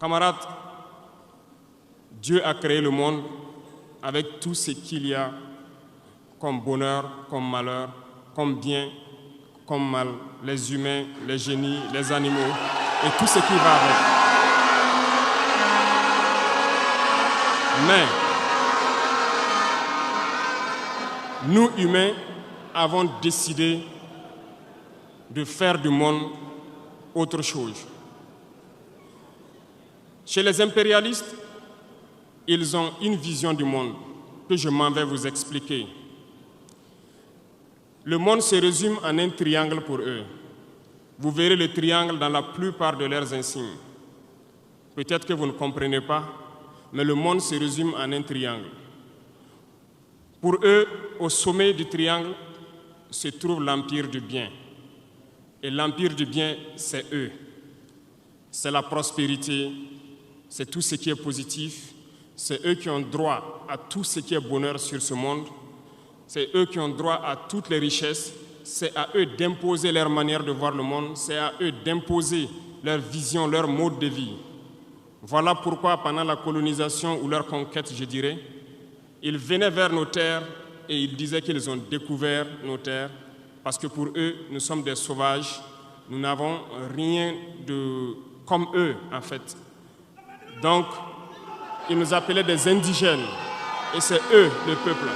Camarades, Dieu a créé le monde avec tout ce qu'il y a comme bonheur, comme malheur, comme bien, comme mal, les humains, les génies, les animaux et tout ce qui va avec. Mais nous, humains, avons décidé de faire du monde autre chose. Chez les impérialistes, ils ont une vision du monde que je m'en vais vous expliquer. Le monde se résume en un triangle pour eux. Vous verrez le triangle dans la plupart de leurs insignes. Peut-être que vous ne comprenez pas, mais le monde se résume en un triangle. Pour eux, au sommet du triangle se trouve l'empire du bien. Et l'empire du bien, c'est eux. C'est la prospérité, c'est tout ce qui est positif. C'est eux qui ont droit à tout ce qui est bonheur sur ce monde. C'est eux qui ont droit à toutes les richesses. C'est à eux d'imposer leur manière de voir le monde. C'est à eux d'imposer leur vision, leur mode de vie. Voilà pourquoi, pendant la colonisation ou leur conquête, je dirais, ils venaient vers nos terres et ils disaient qu'ils ont découvert nos terres parce que pour eux, nous sommes des sauvages. Nous n'avons rien de comme eux, en fait. Donc, ils nous appelaient des indigènes et c'est eux, le peuple.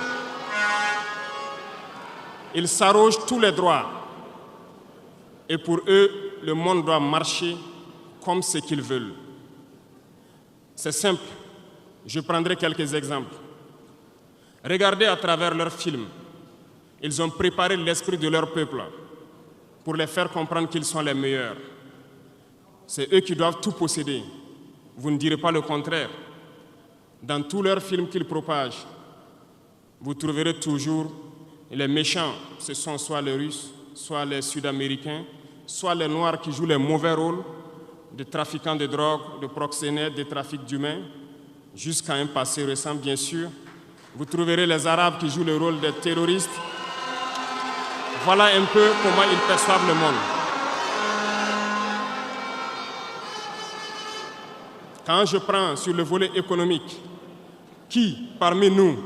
Ils s'arrogent tous les droits et pour eux, le monde doit marcher comme ce qu'ils veulent. C'est simple, je prendrai quelques exemples. Regardez à travers leurs films, ils ont préparé l'esprit de leur peuple pour les faire comprendre qu'ils sont les meilleurs. C'est eux qui doivent tout posséder. Vous ne direz pas le contraire. Dans tous leurs films qu'ils propagent, vous trouverez toujours les méchants. Ce sont soit les Russes, soit les Sud-Américains, soit les Noirs qui jouent les mauvais rôles de trafiquants de drogue, de proxénètes, de trafic d'humains, jusqu'à un passé récent, bien sûr. Vous trouverez les Arabes qui jouent le rôle des terroristes. Voilà un peu comment ils perçoivent le monde. Quand je prends sur le volet économique, qui parmi nous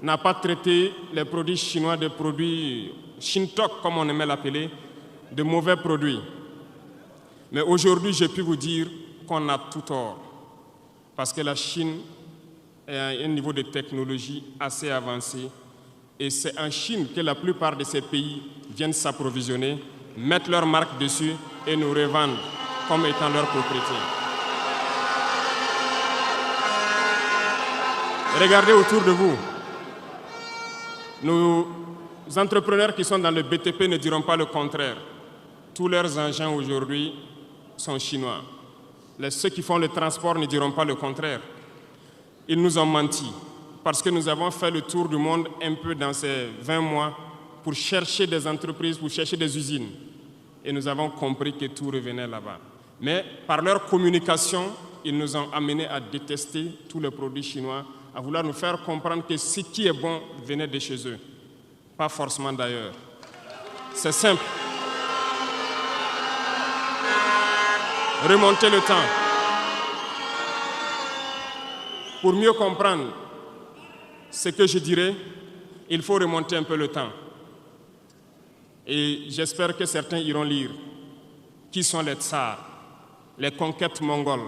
n'a pas traité les produits chinois de produits Shintok, comme on aimait l'appeler, de mauvais produits? Mais aujourd'hui, j'ai pu vous dire qu'on a tout tort, parce que la Chine est à un niveau de technologie assez avancé, et c'est en Chine que la plupart de ces pays viennent s'approvisionner, mettre leur marque dessus et nous revendent comme étant leur propriété. Regardez autour de vous. Nos entrepreneurs qui sont dans le BTP ne diront pas le contraire. Tous leurs engins aujourd'hui sont chinois. Ceux qui font le transport ne diront pas le contraire. Ils nous ont menti parce que nous avons fait le tour du monde un peu dans ces 20 mois pour chercher des entreprises, pour chercher des usines. Et nous avons compris que tout revenait là-bas. Mais par leur communication, ils nous ont amenés à détester tous les produits chinois, à vouloir nous faire comprendre que ce qui est bon venait de chez eux, pas forcément d'ailleurs. C'est simple. Remonter le temps. Pour mieux comprendre ce que je dirais, il faut remonter un peu le temps. Et j'espère que certains iront lire qui sont les tsars, les conquêtes mongoles,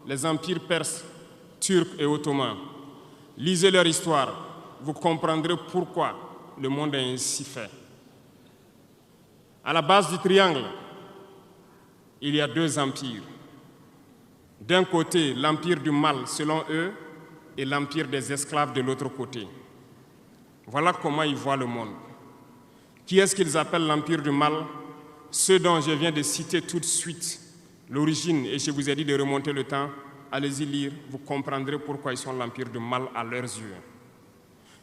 les empires perses, turcs et ottomans. Lisez leur histoire, vous comprendrez pourquoi le monde est ainsi fait. À la base du triangle, il y a deux empires. D'un côté, l'empire du mal, selon eux, et l'empire des esclaves de l'autre côté. Voilà comment ils voient le monde. Qui est-ce qu'ils appellent l'empire du mal? Ceux dont je viens de citer tout de suite l'origine, et je vous ai dit de remonter le temps. Allez-y lire, vous comprendrez pourquoi ils sont l'empire du mal à leurs yeux.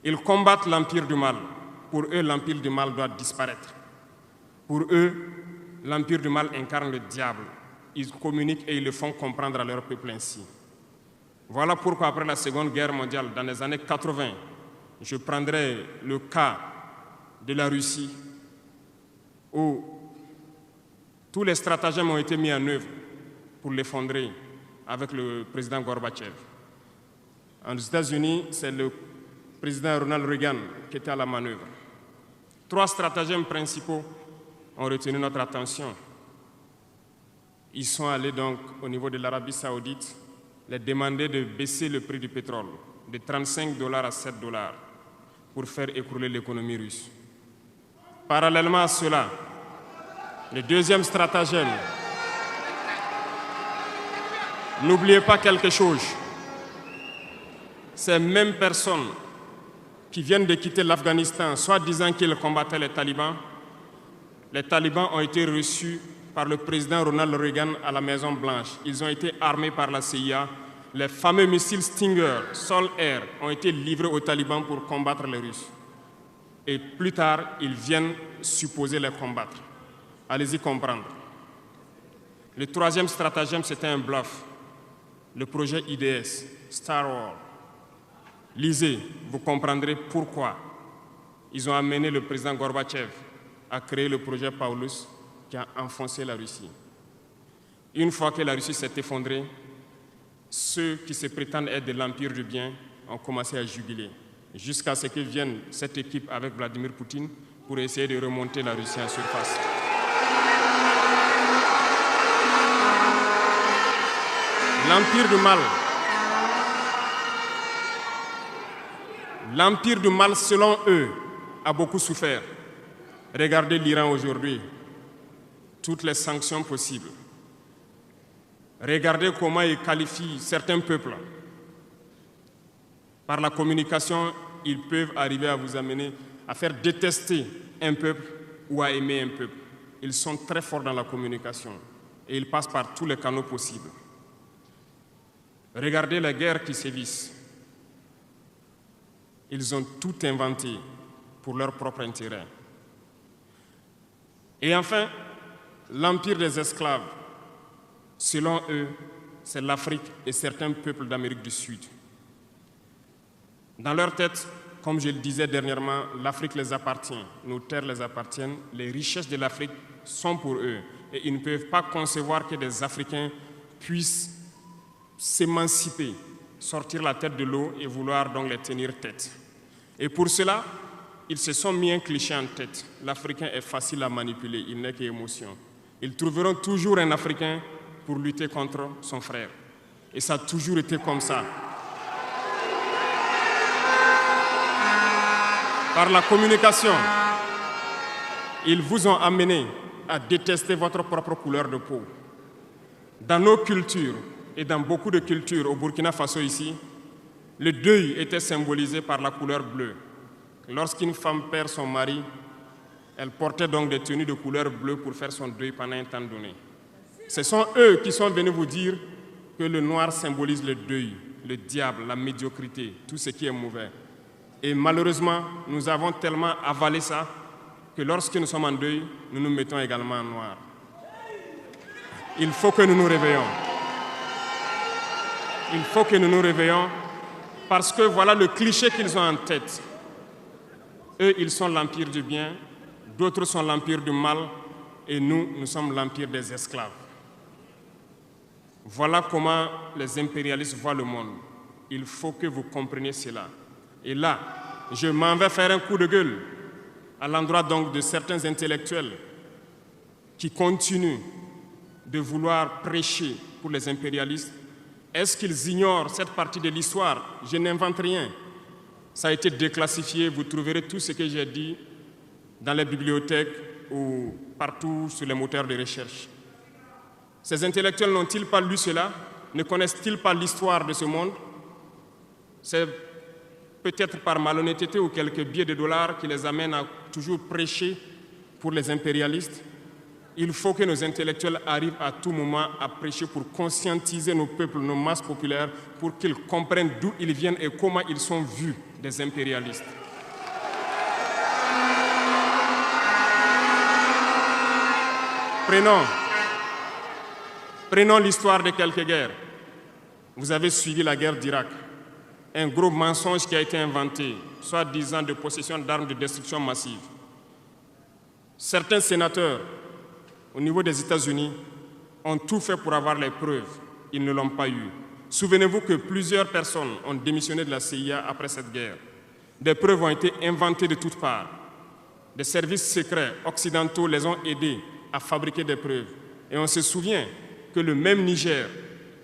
Ils combattent l'empire du mal. Pour eux, l'empire du mal doit disparaître. Pour eux, l'empire du mal incarne le diable. Ils communiquent et ils le font comprendre à leur peuple ainsi. Voilà pourquoi après la Seconde Guerre mondiale, dans les années 80, je prendrai le cas de la Russie, où tous les stratagèmes ont été mis en œuvre pour l'effondrer, avec le président Gorbatchev. Aux États-Unis, c'est le président Ronald Reagan qui était à la manœuvre. 3 stratagèmes principaux ont retenu notre attention. Ils sont allés donc au niveau de l'Arabie Saoudite les demander de baisser le prix du pétrole de 35 $ à 7 $ pour faire écrouler l'économie russe. Parallèlement à cela, le deuxième stratagème, n'oubliez pas quelque chose, ces mêmes personnes qui viennent de quitter l'Afghanistan, soit disant qu'ils combattaient les talibans ont été reçus par le président Ronald Reagan à la Maison-Blanche. Ils ont été armés par la CIA. Les fameux missiles Stinger, Sol-Air, ont été livrés aux talibans pour combattre les Russes. Et plus tard, ils viennent supposer les combattre. Allez-y comprendre. Le troisième stratagème, c'était un bluff. Le projet IDS, Star Wars. Lisez, vous comprendrez pourquoi ils ont amené le président Gorbatchev à créer le projet Paulus qui a enfoncé la Russie. Une fois que la Russie s'est effondrée, ceux qui se prétendent être de l'Empire du bien ont commencé à jubiler, jusqu'à ce que vienne cette équipe avec Vladimir Poutine pour essayer de remonter la Russie en surface. L'Empire du mal, selon eux, a beaucoup souffert. Regardez l'Iran aujourd'hui, toutes les sanctions possibles. Regardez comment ils qualifient certains peuples. Par la communication, ils peuvent arriver à vous amener à faire détester un peuple ou à aimer un peuple. Ils sont très forts dans la communication et ils passent par tous les canaux possibles. Regardez les guerres qui sévissent. Ils ont tout inventé pour leur propre intérêt. Et enfin, l'empire des esclaves, selon eux, c'est l'Afrique et certains peuples d'Amérique du Sud. Dans leur tête, comme je le disais dernièrement, l'Afrique les appartient, nos terres les appartiennent, les richesses de l'Afrique sont pour eux. Et ils ne peuvent pas concevoir que des Africains puissent s'émanciper, sortir la tête de l'eau et vouloir donc les tenir tête. Et pour cela, ils se sont mis un cliché en tête. L'Africain est facile à manipuler, il n'est qu'émotion. Ils trouveront toujours un Africain pour lutter contre son frère. Et ça a toujours été comme ça. Par la communication, ils vous ont amené à détester votre propre couleur de peau. Dans nos cultures, et dans beaucoup de cultures au Burkina Faso ici, le deuil était symbolisé par la couleur bleue. Lorsqu'une femme perd son mari, elle portait donc des tenues de couleur bleue pour faire son deuil pendant un temps donné. Ce sont eux qui sont venus vous dire que le noir symbolise le deuil, le diable, la médiocrité, tout ce qui est mauvais. Et malheureusement, nous avons tellement avalé ça que lorsque nous sommes en deuil, nous nous mettons également en noir. Il faut que nous nous réveillons. Il faut que nous nous réveillons parce que voilà le cliché qu'ils ont en tête. Eux, ils sont l'empire du bien, d'autres sont l'empire du mal, et nous, nous sommes l'empire des esclaves. Voilà comment les impérialistes voient le monde. Il faut que vous compreniez cela. Et là, je m'en vais faire un coup de gueule à l'endroit donc de certains intellectuels qui continuent de vouloir prêcher pour les impérialistes. Est-ce qu'ils ignorent cette partie de l'histoire? Je n'invente rien. Ça a été déclassifié. Vous trouverez tout ce que j'ai dit dans les bibliothèques ou partout sur les moteurs de recherche. Ces intellectuels n'ont-ils pas lu cela? Ne connaissent-ils pas l'histoire de ce monde? C'est peut-être par malhonnêteté ou quelques billets de dollars qui les amènent à toujours prêcher pour les impérialistes. Il faut que nos intellectuels arrivent à tout moment à prêcher pour conscientiser nos peuples, nos masses populaires, pour qu'ils comprennent d'où ils viennent et comment ils sont vus des impérialistes. Prenons l'histoire de quelques guerres. Vous avez suivi la guerre d'Irak. Un gros mensonge qui a été inventé, soit disant de possession d'armes de destruction massive. Certains sénateurs, au niveau des États-Unis, ont tout fait pour avoir les preuves. ils ne l'ont pas eu. Souvenez-vous que plusieurs personnes ont démissionné de la CIA après cette guerre. Des preuves ont été inventées de toutes parts. Des services secrets occidentaux les ont aidés à fabriquer des preuves. Et on se souvient que le même Niger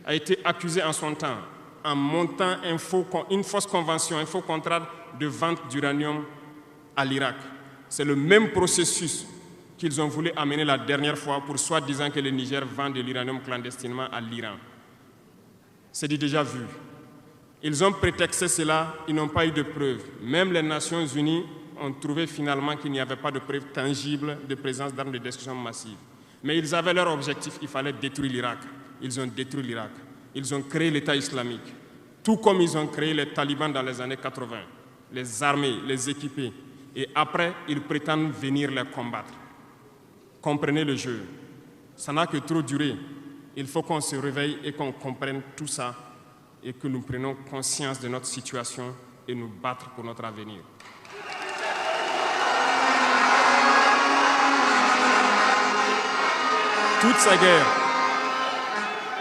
a été accusé en son temps en montant une fausse convention, un faux contrat de vente d'uranium à l'Irak. C'est le même processus qu'ils ont voulu amener la dernière fois pour soi-disant que le Niger vend de l'uranium clandestinement à l'Iran. C'est du déjà vu. Ils ont prétexté cela, ils n'ont pas eu de preuves. Même les Nations Unies ont trouvé finalement qu'il n'y avait pas de preuves tangibles de présence d'armes de destruction massive. Mais ils avaient leur objectif, il fallait détruire l'Irak. Ils ont détruit l'Irak. Ils ont créé l'État islamique. Tout comme ils ont créé les talibans dans les années 80, les armés, les équiper. Et après, ils prétendent venir les combattre. Comprenez le jeu. Ça n'a que trop duré. Il faut qu'on se réveille et qu'on comprenne tout ça et que nous prenions conscience de notre situation et nous battre pour notre avenir.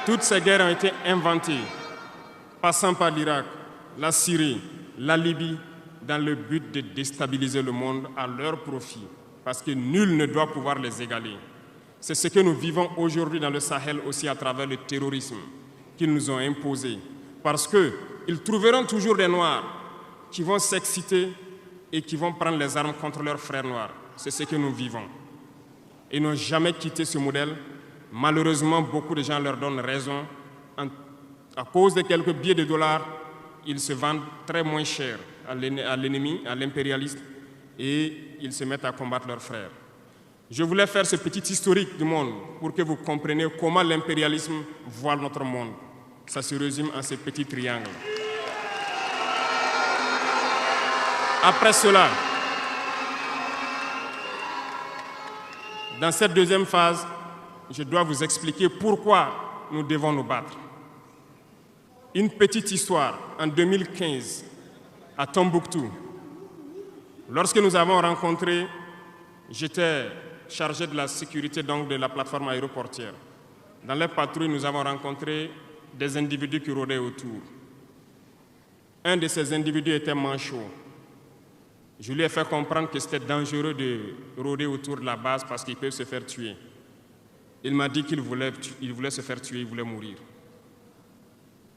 Toutes ces guerres ont été inventées, passant par l'Irak, la Syrie, la Libye, dans le but de déstabiliser le monde à leur profit, parce que nul ne doit pouvoir les égaler. C'est ce que nous vivons aujourd'hui dans le Sahel aussi à travers le terrorisme qu'ils nous ont imposé, parce qu'ils trouveront toujours des Noirs qui vont s'exciter et qui vont prendre les armes contre leurs frères noirs. C'est ce que nous vivons. Ils n'ont jamais quitté ce modèle. Malheureusement, beaucoup de gens leur donnent raison. À cause de quelques billets de dollars, ils se vendent très moins cher à l'ennemi, à l'impérialiste, et ils se mettent à combattre leurs frères. Je voulais faire ce petit historique du monde pour que vous compreniez comment l'impérialisme voit notre monde. Ça se résume en ces petits triangles. Après cela, dans cette deuxième phase, je dois vous expliquer pourquoi nous devons nous battre. Une petite histoire, en 2015, à Tombouctou, lorsque nous avons rencontré, j'étais chargé de la sécurité donc, de la plateforme aéroportière. Dans les patrouilles, nous avons rencontré des individus qui rôdaient autour. Un de ces individus était manchot. Je lui ai fait comprendre que c'était dangereux de rôder autour de la base parce qu'il peut se faire tuer. Il m'a dit qu'il voulait se faire tuer, il voulait mourir.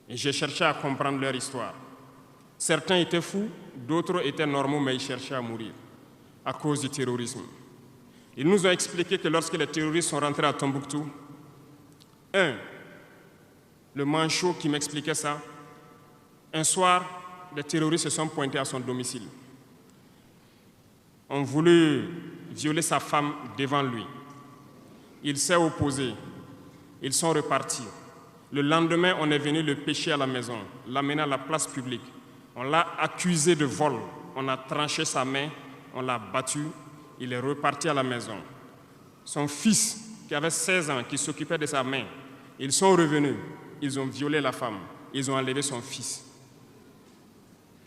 Et j'ai cherché à comprendre leur histoire. Certains étaient fous, d'autres étaient normaux, mais ils cherchaient à mourir à cause du terrorisme. Ils nous ont expliqué que lorsque les terroristes sont rentrés à Tombouctou, le manchot qui m'expliquait ça, un soir, les terroristes se sont pointés à son domicile. Ont voulu violer sa femme devant lui. Il s'est opposé. Ils sont repartis. Le lendemain, on est venu le pêcher à la maison, l'amener à la place publique. On l'a accusé de vol. On a tranché sa main, on l'a battu. Il est reparti à la maison. Son fils, qui avait 16 ans, qui s'occupait de sa main, ils sont revenus. Ils ont violé la femme. Ils ont enlevé son fils.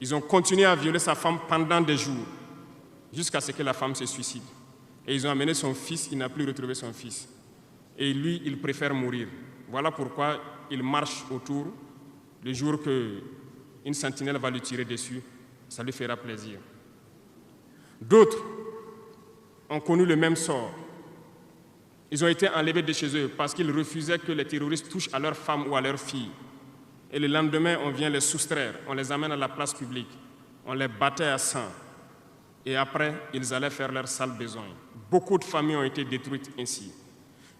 Ils ont continué à violer sa femme pendant des jours, jusqu'à ce que la femme se suicide. Et ils ont amené son fils, il n'a plus retrouvé son fils. Et lui, il préfère mourir. Voilà pourquoi il marche autour. Le jour qu'une sentinelle va lui tirer dessus, ça lui fera plaisir. D'autres ont connu le même sort. Ils ont été enlevés de chez eux parce qu'ils refusaient que les terroristes touchent à leurs femmes ou à leurs filles. Et le lendemain, on vient les soustraire, on les amène à la place publique, on les battait à sang. Et après, ils allaient faire leur sale besoin. Beaucoup de familles ont été détruites ainsi.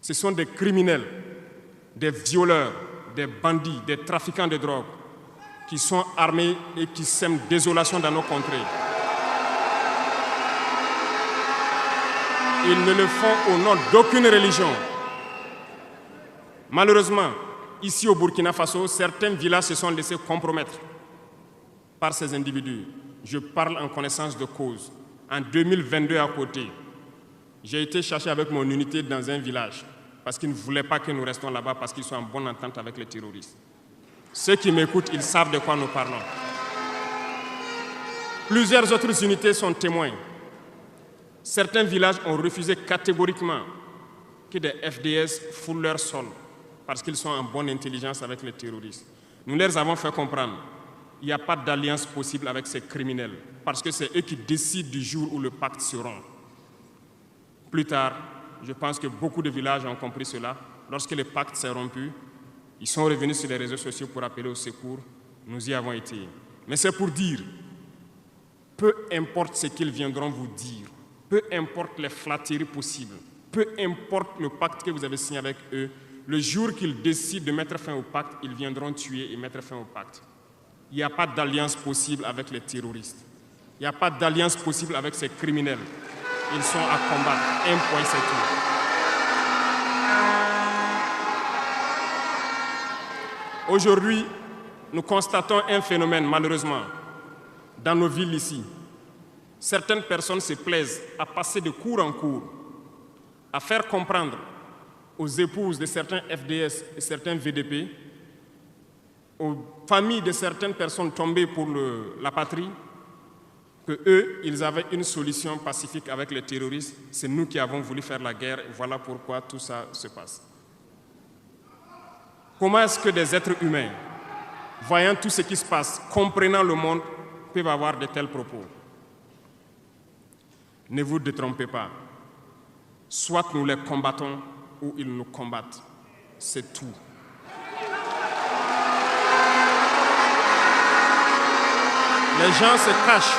Ce sont des criminels, des violeurs, des bandits, des trafiquants de drogue qui sont armés et qui sèment désolation dans nos contrées. Ils ne le font au nom d'aucune religion. Malheureusement, ici au Burkina Faso, certains villages se sont laissés compromettre par ces individus. Je parle en connaissance de cause. En 2022 à côté, j'ai été chercher avec mon unité dans un village parce qu'ils ne voulaient pas que nous restions là-bas parce qu'ils sont en bonne entente avec les terroristes. Ceux qui m'écoutent, ils savent de quoi nous parlons. Plusieurs autres unités sont témoins. Certains villages ont refusé catégoriquement que des FDS foulent leur sol parce qu'ils sont en bonne intelligence avec les terroristes. Nous leur avons fait comprendre qu'il n'y a pas d'alliance possible avec ces criminels, parce que c'est eux qui décident du jour où le pacte se rompt. Plus tard, je pense que beaucoup de villages ont compris cela. Lorsque le pacte s'est rompu, ils sont revenus sur les réseaux sociaux pour appeler au secours. Nous y avons été. Mais c'est pour dire, peu importe ce qu'ils viendront vous dire, peu importe les flatteries possibles, peu importe le pacte que vous avez signé avec eux, le jour qu'ils décident de mettre fin au pacte, ils viendront tuer et mettre fin au pacte. Il n'y a pas d'alliance possible avec les terroristes. Il n'y a pas d'alliance possible avec ces criminels. Ils sont à combattre. Un point, c'est tout. Aujourd'hui, nous constatons un phénomène, malheureusement, dans nos villes ici. Certaines personnes se plaisent à passer de cour en cour, à faire comprendre aux épouses de certains FDS et certains VDP, aux familles de certaines personnes tombées pour la patrie, qu'eux, ils avaient une solution pacifique avec les terroristes. C'est nous qui avons voulu faire la guerre, et voilà pourquoi tout ça se passe. Comment est-ce que des êtres humains, voyant tout ce qui se passe, comprenant le monde, peuvent avoir de tels propos? Ne vous détrompez pas. Soit nous les combattons, ou ils nous combattent. C'est tout. Les gens se cachent.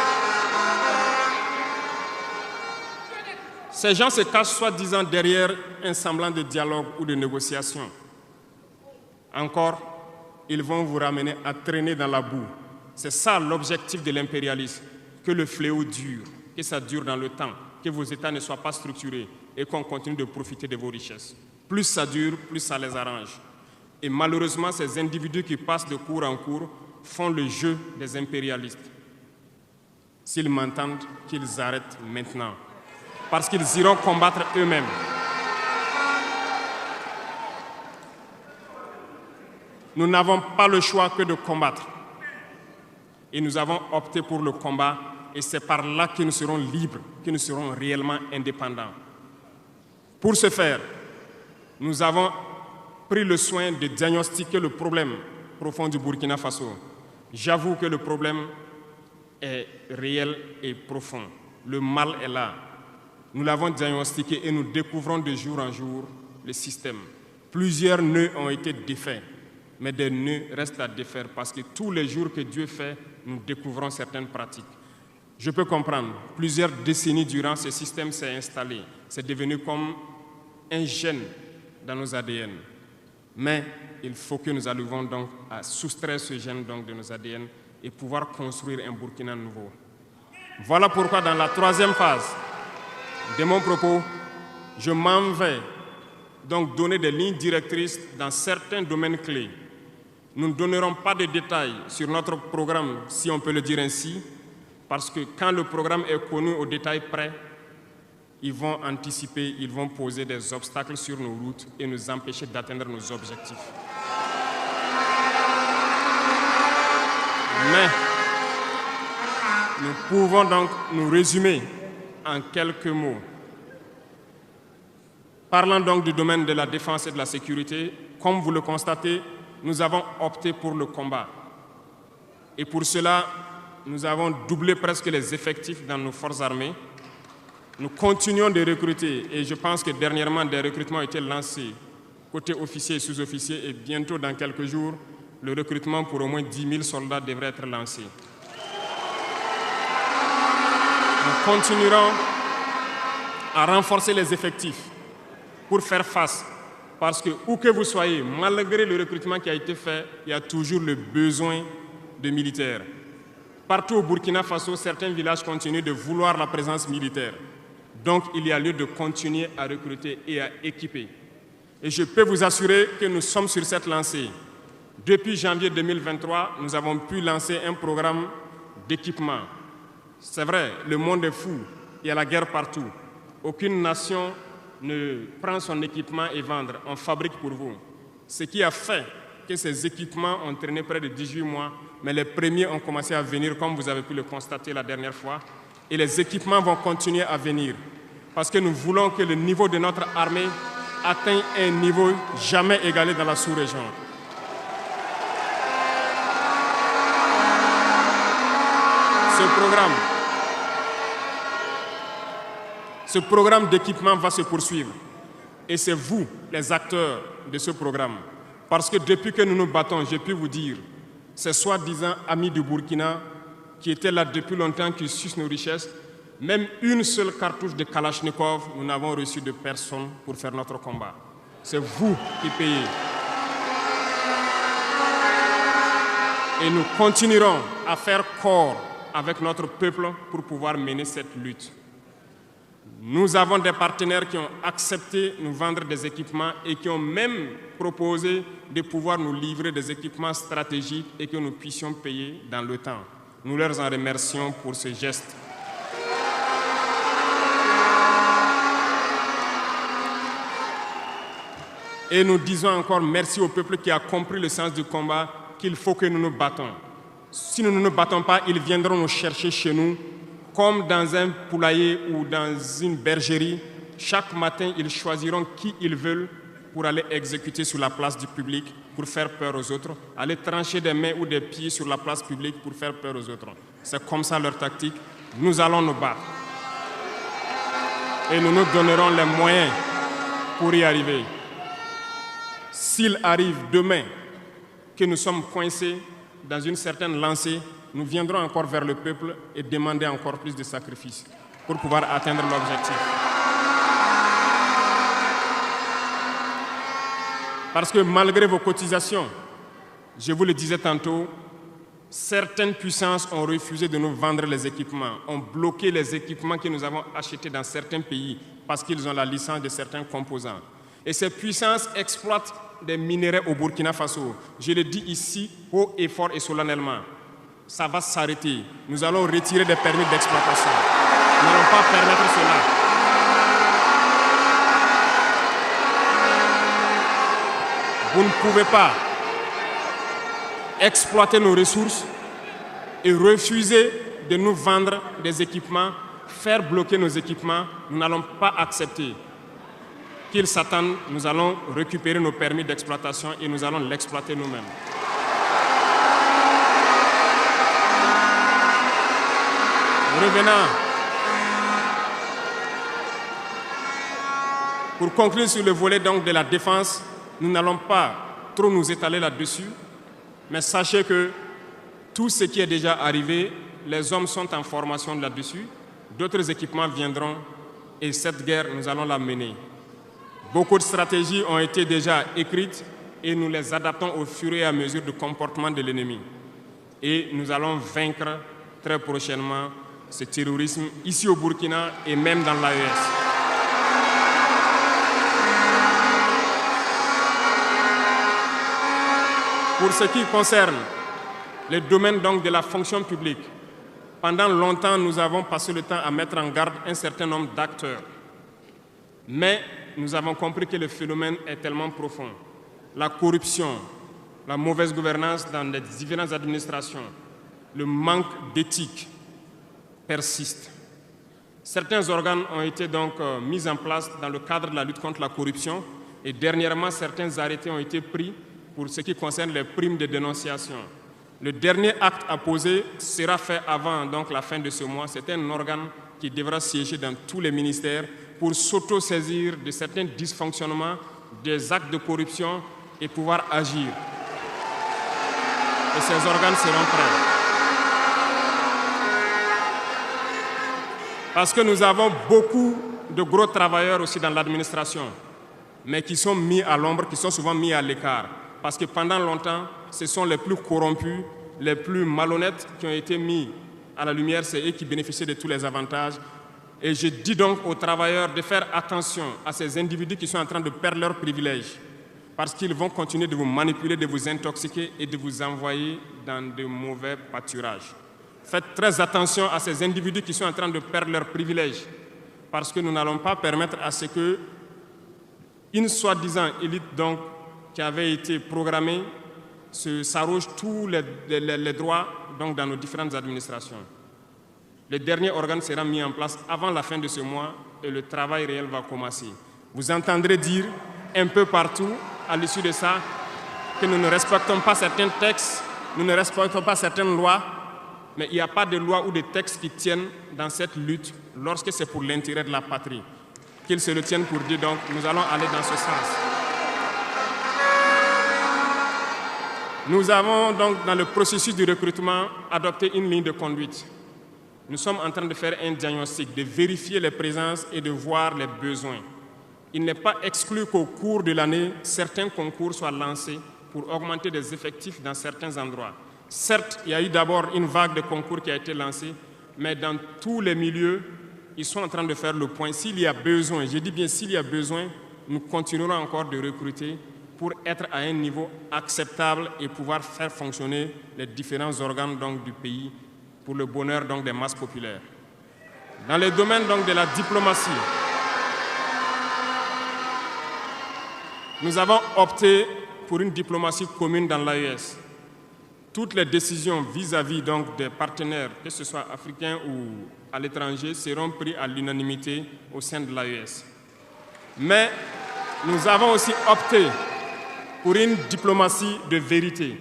Ces gens se cachent soi-disant derrière un semblant de dialogue ou de négociation. Encore, ils vont vous ramener à traîner dans la boue. C'est ça l'objectif de l'impérialisme, que le fléau dure, que ça dure dans le temps, que vos États ne soient pas structurés et qu'on continue de profiter de vos richesses. Plus ça dure, plus ça les arrange. Et malheureusement, ces individus qui passent de cour en cour font le jeu des impérialistes. S'ils m'entendent, qu'ils arrêtent maintenant, parce qu'ils iront combattre eux-mêmes. Nous n'avons pas le choix que de combattre. Et nous avons opté pour le combat, et c'est par là que nous serons libres, que nous serons réellement indépendants. Pour ce faire, nous avons pris le soin de diagnostiquer le problème profond du Burkina Faso. J'avoue que le problème est réel et profond. Le mal est là. Nous l'avons diagnostiqué et nous découvrons de jour en jour le système. Plusieurs nœuds ont été défaits, mais des nœuds restent à défaire parce que tous les jours que Dieu fait, nous découvrons certaines pratiques. Je peux comprendre, plusieurs décennies durant, ce système s'est installé. C'est devenu comme un gène dans nos ADN. Mais il faut que nous arrivions donc à soustraire ce gène donc de nos ADN et pouvoir construire un Burkina nouveau. Voilà pourquoi dans la troisième phase de mon propos, je m'en vais donc donner des lignes directrices dans certains domaines clés. Nous ne donnerons pas de détails sur notre programme, si on peut le dire ainsi, parce que quand le programme est connu au détail près, ils vont anticiper, ils vont poser des obstacles sur nos routes et nous empêcher d'atteindre nos objectifs. Mais nous pouvons donc nous résumer en quelques mots. Parlant donc du domaine de la défense et de la sécurité, comme vous le constatez, nous avons opté pour le combat. Et pour cela, nous avons doublé presque les effectifs dans nos forces armées. Nous continuons de recruter et je pense que dernièrement, des recrutements ont été lancés côté officiers et sous-officiers et bientôt, dans quelques jours, le recrutement pour au moins 10 000 soldats devrait être lancé. Nous continuerons à renforcer les effectifs pour faire face. Parce que où que vous soyez, malgré le recrutement qui a été fait, il y a toujours le besoin de militaires. Partout au Burkina Faso, certains villages continuent de vouloir la présence militaire. Donc, il y a lieu de continuer à recruter et à équiper. Et je peux vous assurer que nous sommes sur cette lancée. Depuis janvier 2023, nous avons pu lancer un programme d'équipement. C'est vrai, le monde est fou, il y a la guerre partout. Aucune nation ne prend son équipement et vendre, on fabrique pour vous. Ce qui a fait que ces équipements ont traîné près de 18 mois, mais les premiers ont commencé à venir, comme vous avez pu le constater la dernière fois, et les équipements vont continuer à venir, parce que nous voulons que le niveau de notre armée atteint un niveau jamais égalé dans la sous-région. Ce programme d'équipement va se poursuivre. Et c'est vous, les acteurs de ce programme. Parce que depuis que nous nous battons, j'ai pu vous dire, ces soi-disant amis du Burkina qui étaient là depuis longtemps, qui sucent nos richesses, même une seule cartouche de Kalachnikov, nous n'avons reçu de personne pour faire notre combat. C'est vous qui payez. Et nous continuerons à faire corps avec notre peuple pour pouvoir mener cette lutte. Nous avons des partenaires qui ont accepté de nous vendre des équipements et qui ont même proposé de pouvoir nous livrer des équipements stratégiques et que nous puissions payer dans le temps. Nous leur en remercions pour ce geste. Et nous disons encore merci au peuple qui a compris le sens du combat, qu'il faut que nous nous battons. Si nous ne nous battons pas, ils viendront nous chercher chez nous, comme dans un poulailler ou dans une bergerie. Chaque matin, ils choisiront qui ils veulent pour aller exécuter sur la place du public, pour faire peur aux autres, aller trancher des mains ou des pieds sur la place publique pour faire peur aux autres. C'est comme ça leur tactique. Nous allons nous battre. Et nous nous donnerons les moyens pour y arriver. S'il arrive demain que nous sommes coincés dans une certaine lancée, nous viendrons encore vers le peuple et demander encore plus de sacrifices pour pouvoir atteindre l'objectif. Parce que malgré vos cotisations, je vous le disais tantôt, certaines puissances ont refusé de nous vendre les équipements, ont bloqué les équipements que nous avons achetés dans certains pays parce qu'ils ont la licence de certains composants. Et ces puissances exploitent des minerais au Burkina Faso. Je le dis ici, haut et fort et solennellement. Ça va s'arrêter. Nous allons retirer des permis d'exploitation. Nous n'allons pas permettre cela. Vous ne pouvez pas exploiter nos ressources et refuser de nous vendre des équipements, faire bloquer nos équipements. Nous n'allons pas accepter. Qu'ils s'attendent, nous allons récupérer nos permis d'exploitation et nous allons l'exploiter nous-mêmes. Revenant, pour conclure sur le volet donc de la défense, nous n'allons pas trop nous étaler là-dessus, mais sachez que tout ce qui est déjà arrivé, les hommes sont en formation là-dessus, d'autres équipements viendront et cette guerre, nous allons la mener. Beaucoup de stratégies ont été déjà écrites et nous les adaptons au fur et à mesure du comportement de l'ennemi. Et nous allons vaincre très prochainement ce terrorisme ici au Burkina et même dans l'AES. Pour ce qui concerne le domaine donc de la fonction publique, pendant longtemps, nous avons passé le temps à mettre en garde un certain nombre d'acteurs. Mais nous avons compris que le phénomène est tellement profond. La corruption, la mauvaise gouvernance dans les différentes administrations, le manque d'éthique persiste. Certains organes ont été donc mis en place dans le cadre de la lutte contre la corruption et dernièrement, certains arrêtés ont été pris pour ce qui concerne les primes de dénonciation. Le dernier acte à poser sera fait avant donc, la fin de ce mois. C'est un organe qui devra siéger dans tous les ministères pour s'auto-saisir de certains dysfonctionnements, des actes de corruption et pouvoir agir. Et ces organes seront prêts. Parce que nous avons beaucoup de gros travailleurs aussi dans l'administration, mais qui sont mis à l'ombre, qui sont souvent mis à l'écart. Parce que pendant longtemps, ce sont les plus corrompus, les plus malhonnêtes qui ont été mis à la lumière, c'est eux qui bénéficient de tous les avantages. Et je dis donc aux travailleurs de faire attention à ces individus qui sont en train de perdre leurs privilèges, parce qu'ils vont continuer de vous manipuler, de vous intoxiquer et de vous envoyer dans de mauvais pâturages. Faites très attention à ces individus qui sont en train de perdre leurs privilèges, parce que nous n'allons pas permettre à ce que une soi-disant élite donc, qui avait été programmée s'arroge tous les droits donc, dans nos différentes administrations. Le dernier organe sera mis en place avant la fin de ce mois et le travail réel va commencer. Vous entendrez dire un peu partout à l'issue de ça, que nous ne respectons pas certains textes, nous ne respectons pas certaines lois, mais il n'y a pas de loi ou de textes qui tiennent dans cette lutte lorsque c'est pour l'intérêt de la patrie. Qu'ils se le tiennent pour dire, donc nous allons aller dans ce sens. Nous avons donc dans le processus du recrutement adopté une ligne de conduite. Nous sommes en train de faire un diagnostic, de vérifier les présences et de voir les besoins. Il n'est pas exclu qu'au cours de l'année, certains concours soient lancés pour augmenter des effectifs dans certains endroits. Certes, il y a eu d'abord une vague de concours qui a été lancée, mais dans tous les milieux, ils sont en train de faire le point. S'il y a besoin, je dis bien s'il y a besoin, nous continuerons encore de recruter pour être à un niveau acceptable et pouvoir faire fonctionner les différents organes donc, du pays pour le bonheur donc, des masses populaires. Dans le domaine donc, de la diplomatie, nous avons opté pour une diplomatie commune dans l'AES. Toutes les décisions vis-à-vis donc, des partenaires, que ce soit africains ou à l'étranger, seront prises à l'unanimité au sein de l'AES. Mais nous avons aussi opté pour une diplomatie de vérité.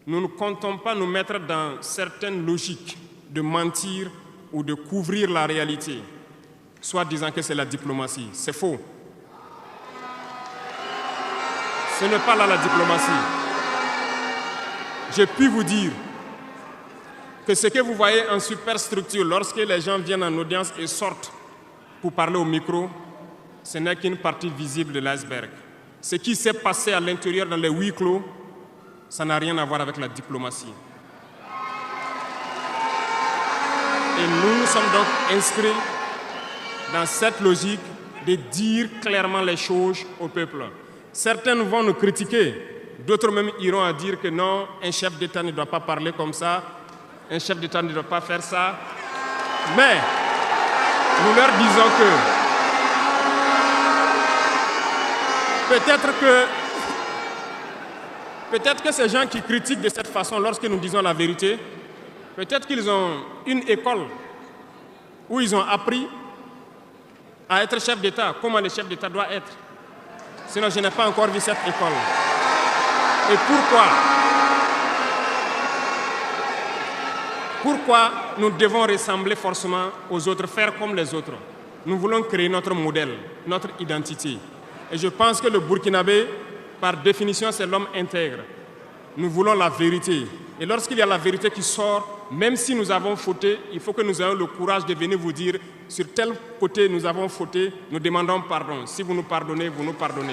Nous ne comptons pas nous mettre dans certaines logiques de mentir ou de couvrir la réalité, soit disant que c'est la diplomatie. C'est faux. Ce n'est pas là la diplomatie. Je puis vous dire que ce que vous voyez en superstructure, lorsque les gens viennent en audience et sortent pour parler au micro, ce n'est qu'une partie visible de l'iceberg. Ce qui s'est passé à l'intérieur dans les huis clos, ça n'a rien à voir avec la diplomatie. Et nous sommes donc inscrits dans cette logique de dire clairement les choses au peuple. Certains vont nous critiquer, d'autres même iront à dire que non, un chef d'État ne doit pas parler comme ça, un chef d'État ne doit pas faire ça. Mais nous leur disons que peut-être que ces gens qui critiquent de cette façon lorsque nous disons la vérité, peut-être qu'ils ont une école où ils ont appris à être chef d'État, comment le chef d'État doit être. Sinon, je n'ai pas encore vu cette école. Et pourquoi nous devons ressembler forcément aux autres, faire comme les autres? Nous voulons créer notre modèle, notre identité. Et je pense que le Burkinabé, par définition, c'est l'homme intègre. Nous voulons la vérité. Et lorsqu'il y a la vérité qui sort, même si nous avons fauté, il faut que nous ayons le courage de venir vous dire, sur tel côté nous avons fauté, nous demandons pardon. Si vous nous pardonnez, vous nous pardonnez.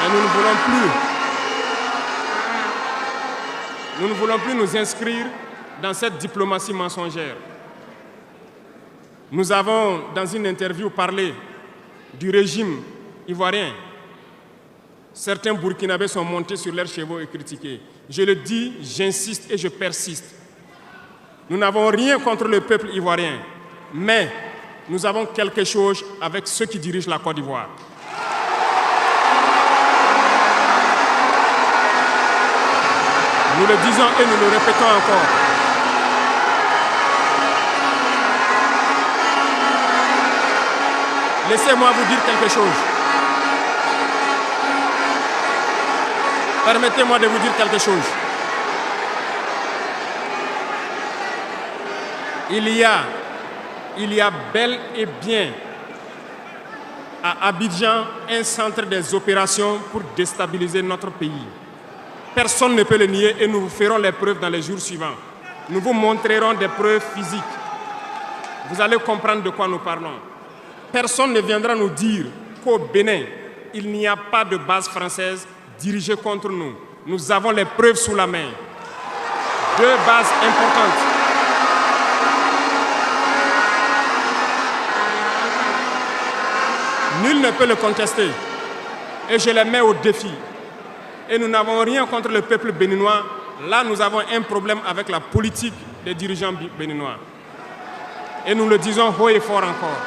Et nous ne voulons plus nous inscrire dans cette diplomatie mensongère. Nous avons, dans une interview, parlé du régime ivoirien. Certains Burkinabés sont montés sur leurs chevaux et critiqués. Je le dis, j'insiste et je persiste. Nous n'avons rien contre le peuple ivoirien, mais nous avons quelque chose avec ceux qui dirigent la Côte d'Ivoire. Nous le disons et nous le répétons encore. Laissez-moi vous dire quelque chose. Permettez-moi de vous dire quelque chose. Il y a bel et bien à Abidjan un centre des opérations pour déstabiliser notre pays. Personne ne peut le nier et nous vous ferons les preuves dans les jours suivants. Nous vous montrerons des preuves physiques. Vous allez comprendre de quoi nous parlons. Personne ne viendra nous dire qu'au Bénin, il n'y a pas de base française dirigée contre nous. Nous avons les preuves sous la main. 2 bases importantes. Nul ne peut le contester. Et je les mets au défi. Et nous n'avons rien contre le peuple béninois. Là, nous avons un problème avec la politique des dirigeants béninois. Et nous le disons haut et fort encore.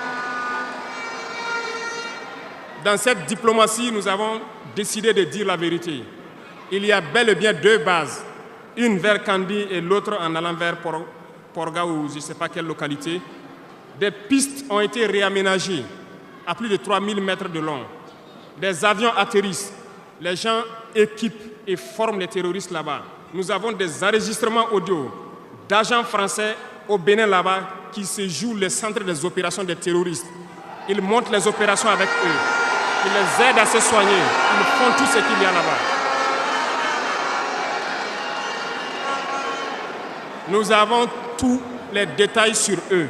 Dans cette diplomatie, nous avons décidé de dire la vérité. Il y a bel et bien 2 bases. Une vers Kandi et l'autre en allant vers Porga ou je ne sais pas quelle localité. Des pistes ont été réaménagées à plus de 3000 mètres de long. Des avions atterrissent. Les gens équipent et forment les terroristes là-bas. Nous avons des enregistrements audio d'agents français au Bénin là-bas qui se jouent le centre des opérations des terroristes. Ils montent les opérations avec eux. Ils les aident à se soigner. Ils font tout ce qu'il y a là-bas. Nous avons tous les détails sur eux.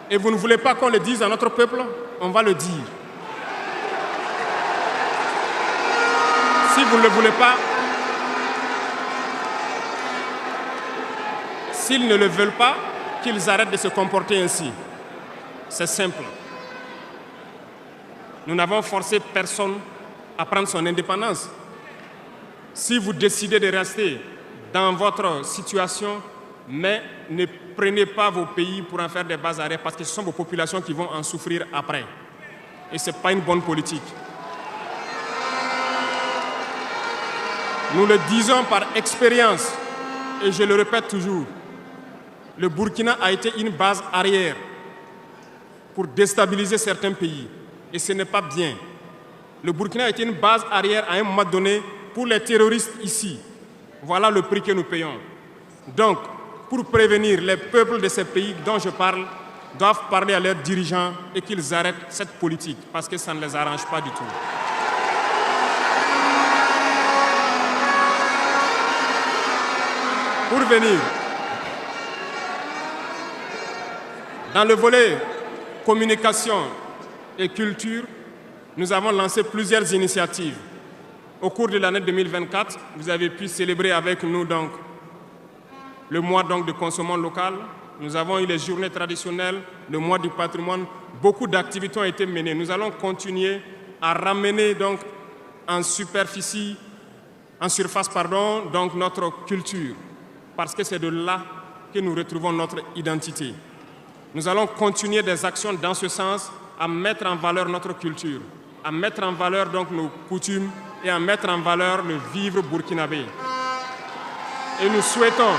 Et vous ne voulez pas qu'on le dise à notre peuple? On va le dire. Si vous ne le voulez pas, s'ils ne le veulent pas, qu'ils arrêtent de se comporter ainsi. C'est simple. Nous n'avons forcé personne à prendre son indépendance. Si vous décidez de rester dans votre situation, mais ne prenez pas vos pays pour en faire des bas arrêts parce que ce sont vos populations qui vont en souffrir après. Et ce n'est pas une bonne politique. Nous le disons par expérience, et je le répète toujours, le Burkina a été une base arrière pour déstabiliser certains pays. Et ce n'est pas bien. Le Burkina a été une base arrière à un moment donné pour les terroristes ici. Voilà le prix que nous payons. Donc, pour prévenir les peuples de ces pays dont je parle, doivent parler à leurs dirigeants et qu'ils arrêtent cette politique parce que ça ne les arrange pas du tout. Pour venir, dans le volet communication et culture, nous avons lancé plusieurs initiatives. Au cours de l'année 2024, vous avez pu célébrer avec nous donc, le mois donc, de consommation locale. Nous avons eu les journées traditionnelles, le mois du patrimoine. Beaucoup d'activités ont été menées. Nous allons continuer à ramener donc, en surface donc, notre culture. Parce que c'est de là que nous retrouvons notre identité. Nous allons continuer des actions dans ce sens, à mettre en valeur notre culture, à mettre en valeur donc nos coutumes et à mettre en valeur le vivre burkinabé. Et nous souhaitons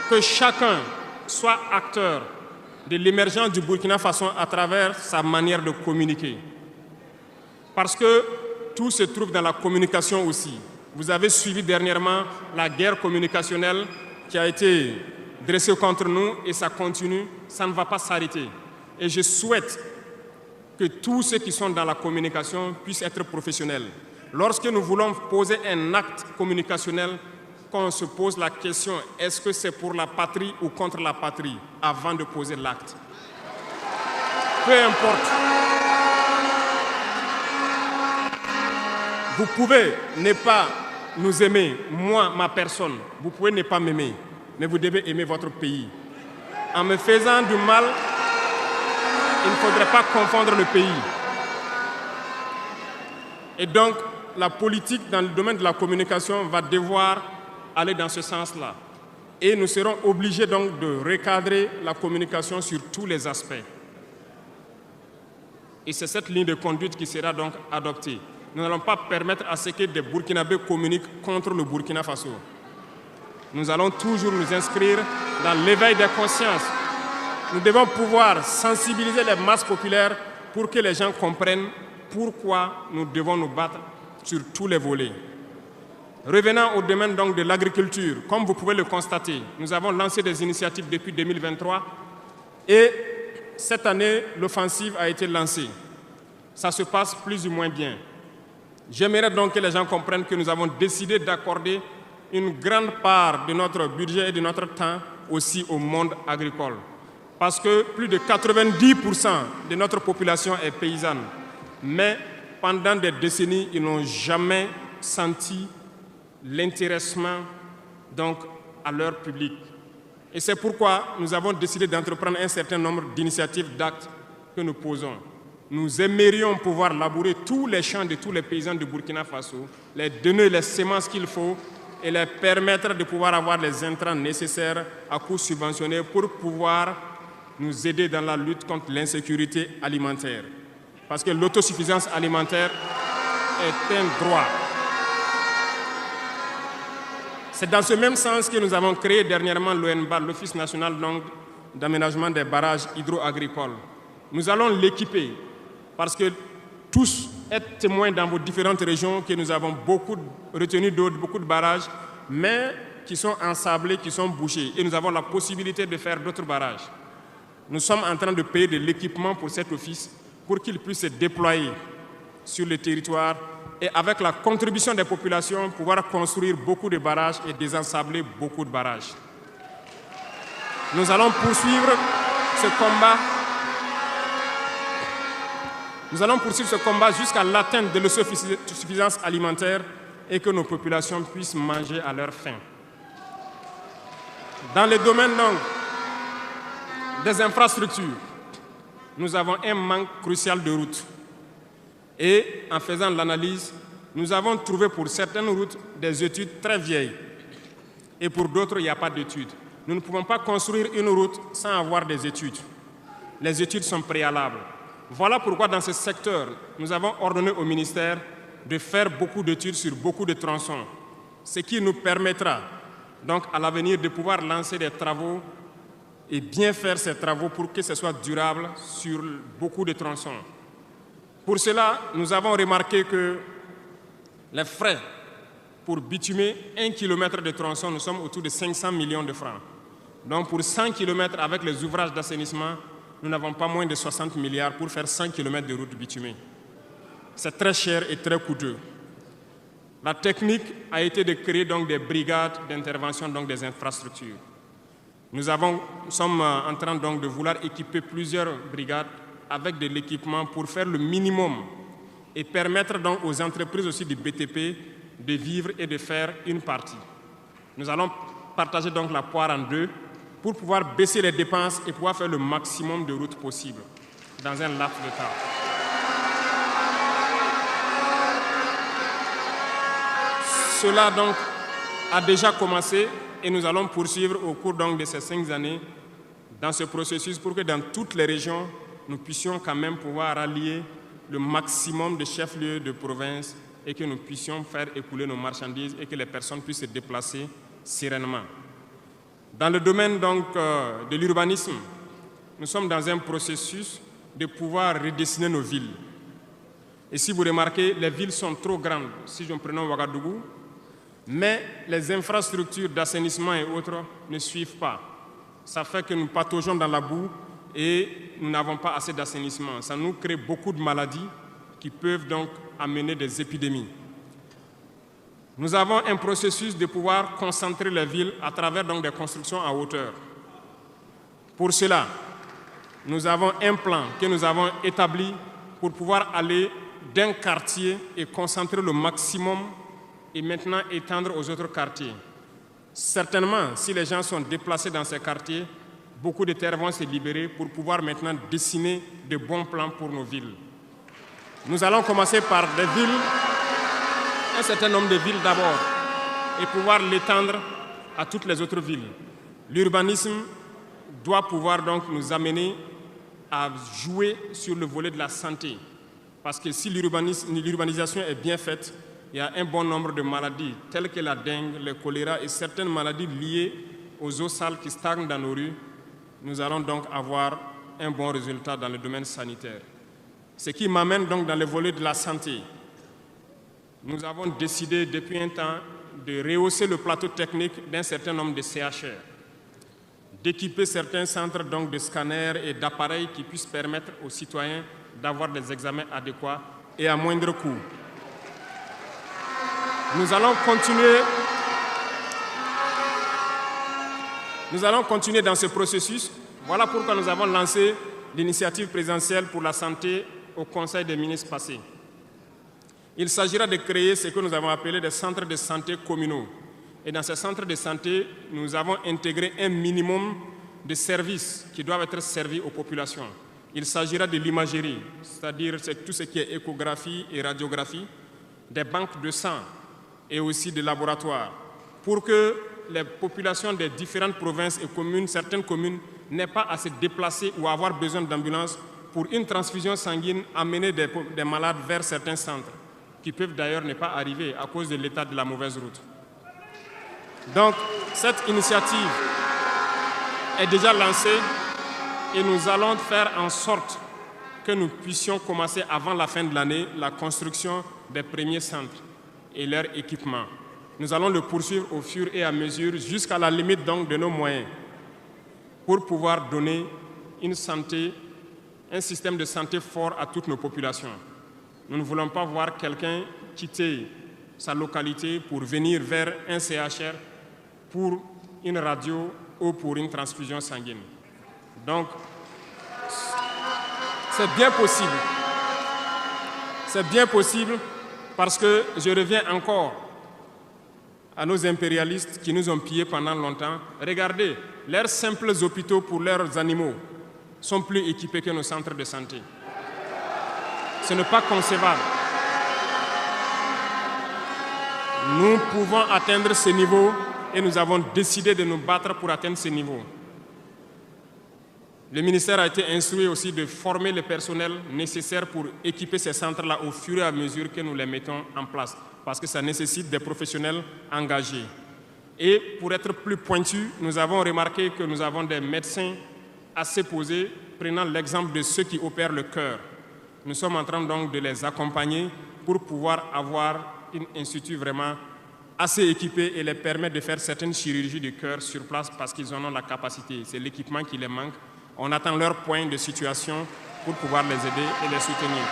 que chacun soit acteur de l'émergence du Burkina Faso à travers sa manière de communiquer. Parce que tout se trouve dans la communication aussi. Vous avez suivi dernièrement la guerre communicationnelle qui a été dressée contre nous et ça continue, ça ne va pas s'arrêter. Et je souhaite que tous ceux qui sont dans la communication puissent être professionnels. Lorsque nous voulons poser un acte communicationnel, qu'on se pose la question, est-ce que c'est pour la patrie ou contre la patrie, avant de poser l'acte. Peu importe. Vous pouvez ne pas nous aimer, moi, ma personne. Vous pouvez ne pas m'aimer, mais vous devez aimer votre pays. En me faisant du mal, il ne faudrait pas confondre le pays. Et donc, la politique dans le domaine de la communication va devoir aller dans ce sens-là. Et nous serons obligés donc de recadrer la communication sur tous les aspects. Et c'est cette ligne de conduite qui sera donc adoptée. Nous n'allons pas permettre à ce que des Burkinabés communiquent contre le Burkina Faso. Nous allons toujours nous inscrire dans l'éveil des consciences. Nous devons pouvoir sensibiliser les masses populaires pour que les gens comprennent pourquoi nous devons nous battre sur tous les volets. Revenant au domaine donc de l'agriculture, comme vous pouvez le constater, nous avons lancé des initiatives depuis 2023 et cette année, l'offensive a été lancée. Ça se passe plus ou moins bien. J'aimerais donc que les gens comprennent que nous avons décidé d'accorder une grande part de notre budget et de notre temps aussi au monde agricole. Parce que plus de 90% de notre population est paysanne. Mais pendant des décennies, ils n'ont jamais senti l'intéressement donc, à leur public. Et c'est pourquoi nous avons décidé d'entreprendre un certain nombre d'initiatives, d'actes que nous posons. Nous aimerions pouvoir labourer tous les champs de tous les paysans du Burkina Faso, les donner les semences qu'il faut et les permettre de pouvoir avoir les intrants nécessaires à coût subventionné pour pouvoir nous aider dans la lutte contre l'insécurité alimentaire. Parce que l'autosuffisance alimentaire est un droit. C'est dans ce même sens que nous avons créé dernièrement l'ONBA, l'Office national d'aménagement des barrages hydro-agricoles. Nous allons l'équiper parce que tous êtes témoins dans vos différentes régions que nous avons beaucoup retenu d'eau, beaucoup de barrages, mais qui sont ensablés, qui sont bouchés. Et nous avons la possibilité de faire d'autres barrages. Nous sommes en train de payer de l'équipement pour cet office pour qu'il puisse se déployer sur le territoire et avec la contribution des populations, pouvoir construire beaucoup de barrages et désensabler beaucoup de barrages. Nous allons poursuivre ce combat. Nous allons poursuivre ce combat jusqu'à l'atteinte de l'autosuffisance alimentaire et que nos populations puissent manger à leur faim. Dans le domaine des infrastructures, nous avons un manque crucial de routes. Et en faisant l'analyse, nous avons trouvé pour certaines routes des études très vieilles. Et pour d'autres, il n'y a pas d'études. Nous ne pouvons pas construire une route sans avoir des études. Les études sont préalables. Voilà pourquoi dans ce secteur, nous avons ordonné au ministère de faire beaucoup d'études sur beaucoup de tronçons, ce qui nous permettra donc à l'avenir de pouvoir lancer des travaux et bien faire ces travaux pour que ce soit durable sur beaucoup de tronçons. Pour cela, nous avons remarqué que les frais pour bitumer 1 km de tronçon, nous sommes autour de 500 millions de francs. Donc pour 100 km avec les ouvrages d'assainissement, nous n'avons pas moins de 60 milliards pour faire 100 km de route bitumée. C'est très cher et très coûteux. La technique a été de créer donc des brigades d'intervention, donc des infrastructures. Nous sommes en train donc de vouloir équiper plusieurs brigades avec de l'équipement pour faire le minimum et permettre donc aux entreprises aussi du BTP de vivre et de faire une partie. Nous allons partager donc la poire en deux pour pouvoir baisser les dépenses et pouvoir faire le maximum de routes possibles dans un laps de temps. Cela donc a déjà commencé et nous allons poursuivre au cours donc de ces 5 années dans ce processus pour que dans toutes les régions, nous puissions quand même pouvoir rallier le maximum de chefs-lieux de province et que nous puissions faire écouler nos marchandises et que les personnes puissent se déplacer sereinement. Dans le domaine donc, de l'urbanisme, nous sommes dans un processus de pouvoir redessiner nos villes. Et si vous remarquez, les villes sont trop grandes, si je prends Ouagadougou, mais les infrastructures d'assainissement et autres ne suivent pas. Ça fait que nous pataugeons dans la boue et nous n'avons pas assez d'assainissement. Ça nous crée beaucoup de maladies qui peuvent donc amener des épidémies. Nous avons un processus de pouvoir concentrer les villes à travers donc des constructions en hauteur. Pour cela, nous avons un plan que nous avons établi pour pouvoir aller d'un quartier et concentrer le maximum et maintenant étendre aux autres quartiers. Certainement, si les gens sont déplacés dans ces quartiers, beaucoup de terres vont se libérer pour pouvoir maintenant dessiner de bons plans pour nos villes. Nous allons commencer par des villes, un certain nombre de villes d'abord, et pouvoir l'étendre à toutes les autres villes. L'urbanisme doit pouvoir donc nous amener à jouer sur le volet de la santé. Parce que si l'urbanisation est bien faite, il y a un bon nombre de maladies telles que la dengue, le choléra et certaines maladies liées aux eaux sales qui stagnent dans nos rues. Nous allons donc avoir un bon résultat dans le domaine sanitaire. Ce qui m'amène donc dans le volet de la santé. Nous avons décidé depuis un temps de rehausser le plateau technique d'un certain nombre de CHR, d'équiper certains centres donc de scanners et d'appareils qui puissent permettre aux citoyens d'avoir des examens adéquats et à moindre coût. Nous allons continuer dans ce processus. Voilà pourquoi nous avons lancé l'initiative présidentielle pour la santé au Conseil des ministres passé. Il s'agira de créer ce que nous avons appelé des centres de santé communaux. Et dans ces centres de santé, nous avons intégré un minimum de services qui doivent être servis aux populations. Il s'agira de l'imagerie, c'est-à-dire tout ce qui est échographie et radiographie, des banques de sang et aussi des laboratoires, pour que les populations des différentes provinces et communes, certaines communes, n'aient pas à se déplacer ou à avoir besoin d'ambulance pour une transfusion sanguine, amener des malades vers certains centres, qui peuvent d'ailleurs ne pas arriver à cause de l'état de la mauvaise route. Donc, cette initiative est déjà lancée et nous allons faire en sorte que nous puissions commencer avant la fin de l'année la construction des premiers centres et leur équipement. Nous allons le poursuivre au fur et à mesure jusqu'à la limite donc de nos moyens pour pouvoir donner une santé, un système de santé fort à toutes nos populations. Nous ne voulons pas voir quelqu'un quitter sa localité pour venir vers un CHR pour une radio ou pour une transfusion sanguine. Donc, c'est bien possible. C'est bien possible parce que je reviens encore à nos impérialistes qui nous ont pillés pendant longtemps. Regardez, leurs simples hôpitaux pour leurs animaux sont plus équipés que nos centres de santé. Ce n'est pas concevable. Nous pouvons atteindre ce niveau et nous avons décidé de nous battre pour atteindre ce niveau. Le ministère a été instruit aussi de former le personnel nécessaire pour équiper ces centres-là au fur et à mesure que nous les mettons en place, parce que ça nécessite des professionnels engagés. Et pour être plus pointu, nous avons remarqué que nous avons des médecins assez posés, prenant l'exemple de ceux qui opèrent le cœur. Nous sommes en train donc de les accompagner pour pouvoir avoir un institut vraiment assez équipé et les permettre de faire certaines chirurgies du cœur sur place parce qu'ils en ont la capacité. C'est l'équipement qui les manque. On attend leur point de situation pour pouvoir les aider et les soutenir.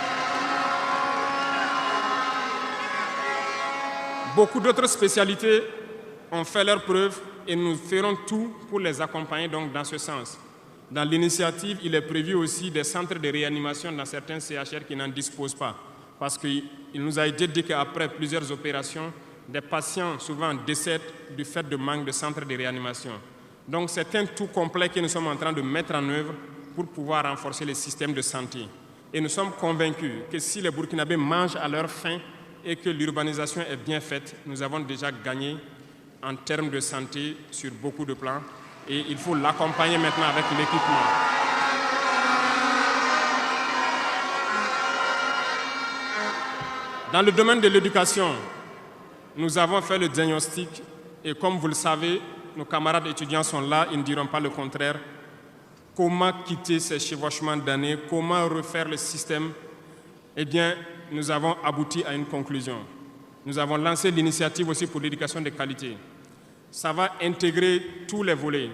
Beaucoup d'autres spécialités ont fait leurs preuves et nous ferons tout pour les accompagner donc dans ce sens. Dans l'initiative, il est prévu aussi des centres de réanimation dans certains CHR qui n'en disposent pas. Parce qu'il nous a été dit qu'après plusieurs opérations, des patients souvent décèdent du fait de manque de centres de réanimation. Donc c'est un tout complet que nous sommes en train de mettre en œuvre pour pouvoir renforcer les systèmes de santé. Et nous sommes convaincus que si les Burkinabés mangent à leur faim et que l'urbanisation est bien faite, nous avons déjà gagné en termes de santé sur beaucoup de plans. Et il faut l'accompagner maintenant avec l'équipement. Dans le domaine de l'éducation, nous avons fait le diagnostic et comme vous le savez, nos camarades étudiants sont là, ils ne diront pas le contraire. Comment quitter ces chevauchements d'années? Comment refaire le système? Eh bien, nous avons abouti à une conclusion. Nous avons lancé l'initiative aussi pour l'éducation de qualité. Ça va intégrer tous les volets,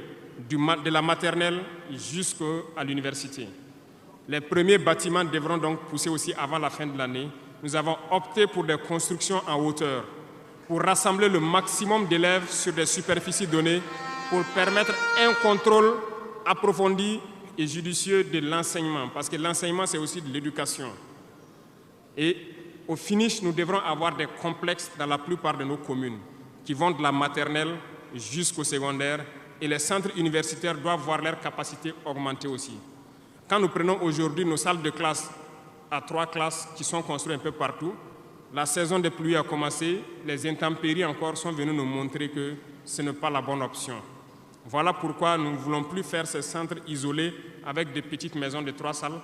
de la maternelle jusqu'à l'université. Les premiers bâtiments devront donc pousser aussi avant la fin de l'année. Nous avons opté pour des constructions en hauteur, pour rassembler le maximum d'élèves sur des superficies données, pour permettre un contrôle approfondi et judicieux de l'enseignement, parce que l'enseignement, c'est aussi de l'éducation. Et au finish, nous devrons avoir des complexes dans la plupart de nos communes, qui vont de la maternelle jusqu'au secondaire, et les centres universitaires doivent voir leur capacité augmenter aussi. Quand nous prenons aujourd'hui nos salles de classe à 3 classes qui sont construites un peu partout, la saison des pluies a commencé, les intempéries encore sont venues nous montrer que ce n'est pas la bonne option. Voilà pourquoi nous ne voulons plus faire ces centres isolés avec des petites maisons de 3 salles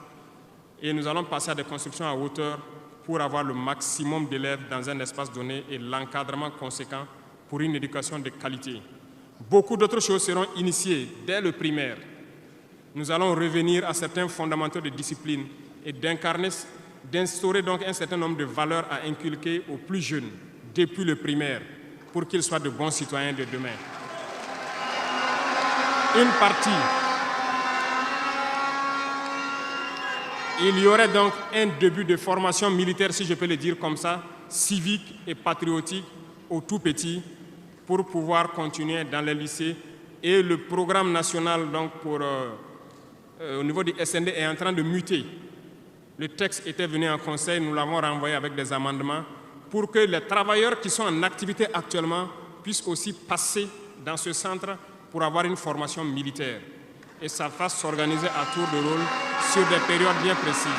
et nous allons passer à des constructions à hauteur pour avoir le maximum d'élèves dans un espace donné et l'encadrement conséquent pour une éducation de qualité. Beaucoup d'autres choses seront initiées dès le primaire. Nous allons revenir à certains fondamentaux de discipline et d'instaurer donc un certain nombre de valeurs à inculquer aux plus jeunes depuis le primaire pour qu'ils soient de bons citoyens de demain. Une partie. Il y aurait donc un début de formation militaire, si je peux le dire comme ça, civique et patriotique au tout petit pour pouvoir continuer dans les lycées. Et le programme national donc au niveau du SND est en train de muter. Le texte était venu en conseil, nous l'avons renvoyé avec des amendements pour que les travailleurs qui sont en activité actuellement puissent aussi passer dans ce centre pour avoir une formation militaire. Et ça fasse s'organiser à tour de rôle sur des périodes bien précises.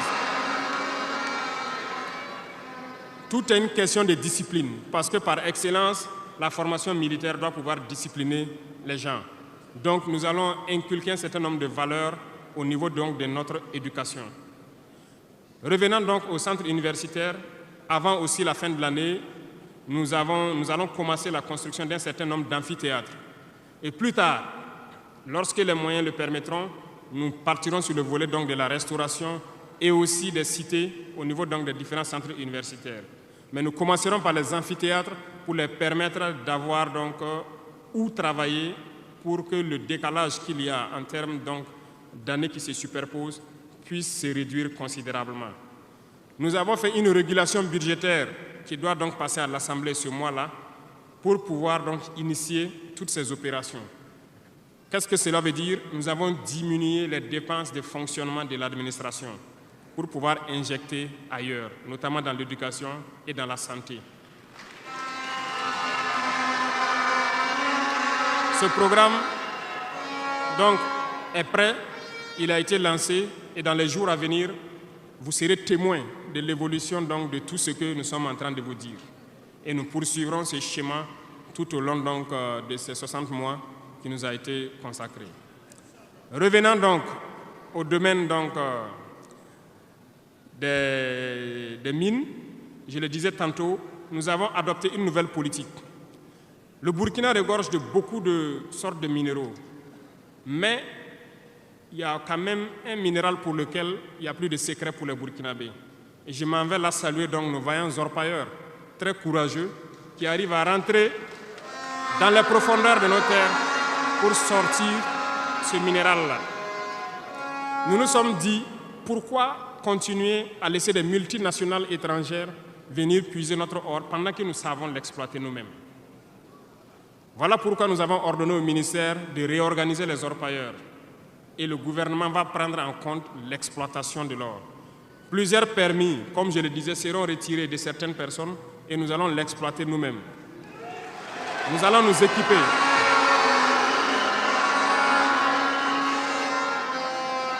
Tout est une question de discipline, parce que par excellence, la formation militaire doit pouvoir discipliner les gens. Donc nous allons inculquer un certain nombre de valeurs au niveau donc de notre éducation. Revenant donc au centre universitaire, avant aussi la fin de l'année, nous allons commencer la construction d'un certain nombre d'amphithéâtres. Et plus tard, lorsque les moyens le permettront, nous partirons sur le volet donc, de la restauration et aussi des cités au niveau donc, des différents centres universitaires. Mais nous commencerons par les amphithéâtres pour les permettre d'avoir donc où travailler pour que le décalage qu'il y a en termes d'années qui se superposent puisse se réduire considérablement. Nous avons fait une régulation budgétaire qui doit donc passer à l'Assemblée ce mois-là pour pouvoir donc initier toutes ces opérations. Qu'est-ce que cela veut dire? Nous avons diminué les dépenses de fonctionnement de l'administration pour pouvoir injecter ailleurs, notamment dans l'éducation et dans la santé. Ce programme donc, est prêt, il a été lancé et dans les jours à venir, vous serez témoins de l'évolution donc, de tout ce que nous sommes en train de vous dire. Et nous poursuivrons ce schéma tout au long donc, de ces 60 mois qui nous a été consacré. Revenant donc au domaine donc, des mines, je le disais tantôt, nous avons adopté une nouvelle politique. Le Burkina regorge de beaucoup de sortes de minéraux, mais il y a quand même un minéral pour lequel il n'y a plus de secret pour les Burkinabés. Et je m'en vais là saluer donc nos vaillants orpailleurs, très courageux, qui arrivent à rentrer dans les profondeurs de nos terres pour sortir ce minéral-là. Nous nous sommes dit, pourquoi continuer à laisser des multinationales étrangères venir puiser notre or pendant que nous savons l'exploiter nous-mêmes? Voilà pourquoi nous avons ordonné au ministère de réorganiser les orpailleurs et le gouvernement va prendre en compte l'exploitation de l'or. Plusieurs permis, comme je le disais, seront retirés de certaines personnes et nous allons l'exploiter nous-mêmes. Nous allons nous équiper.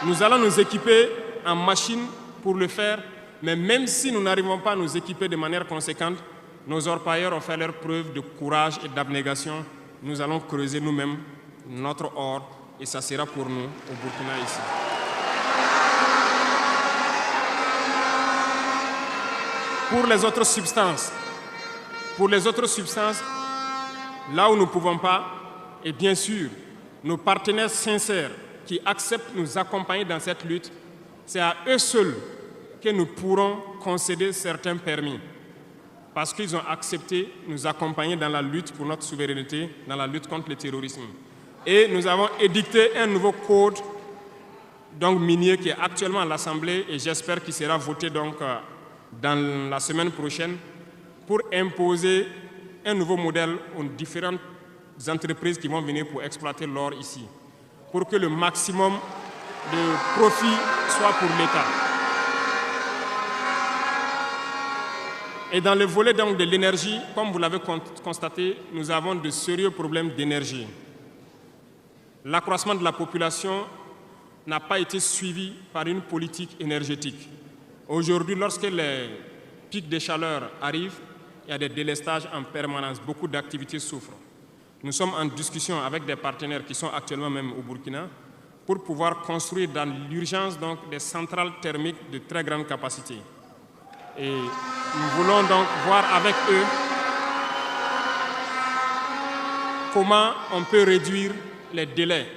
Nous allons nous équiper en machines pour le faire, mais même si nous n'arrivons pas à nous équiper de manière conséquente, nos orpailleurs ont fait leur preuve de courage et d'abnégation. Nous allons creuser nous-mêmes notre or et ça sera pour nous au Burkina ici. Pour les autres substances, là où nous ne pouvons pas, et bien sûr, nos partenaires sincères qui acceptent de nous accompagner dans cette lutte, c'est à eux seuls que nous pourrons concéder certains permis. Parce qu'ils ont accepté de nous accompagner dans la lutte pour notre souveraineté, dans la lutte contre le terrorisme. Et nous avons édicté un nouveau code donc, minier qui est actuellement à l'Assemblée et j'espère qu'il sera voté donc, dans la semaine prochaine pour imposer un nouveau modèle aux différentes entreprises qui vont venir pour exploiter l'or ici, pour que le maximum de profit soit pour l'État. Et dans le volet donc, de l'énergie, comme vous l'avez constaté, nous avons de sérieux problèmes d'énergie. L'accroissement de la population n'a pas été suivi par une politique énergétique. Aujourd'hui, lorsque les pics de chaleur arrivent, il y a des délestages en permanence, beaucoup d'activités souffrent. Nous sommes en discussion avec des partenaires qui sont actuellement même au Burkina pour pouvoir construire dans l'urgence donc, des centrales thermiques de très grande capacité. Et nous voulons donc voir avec eux comment on peut réduire les délais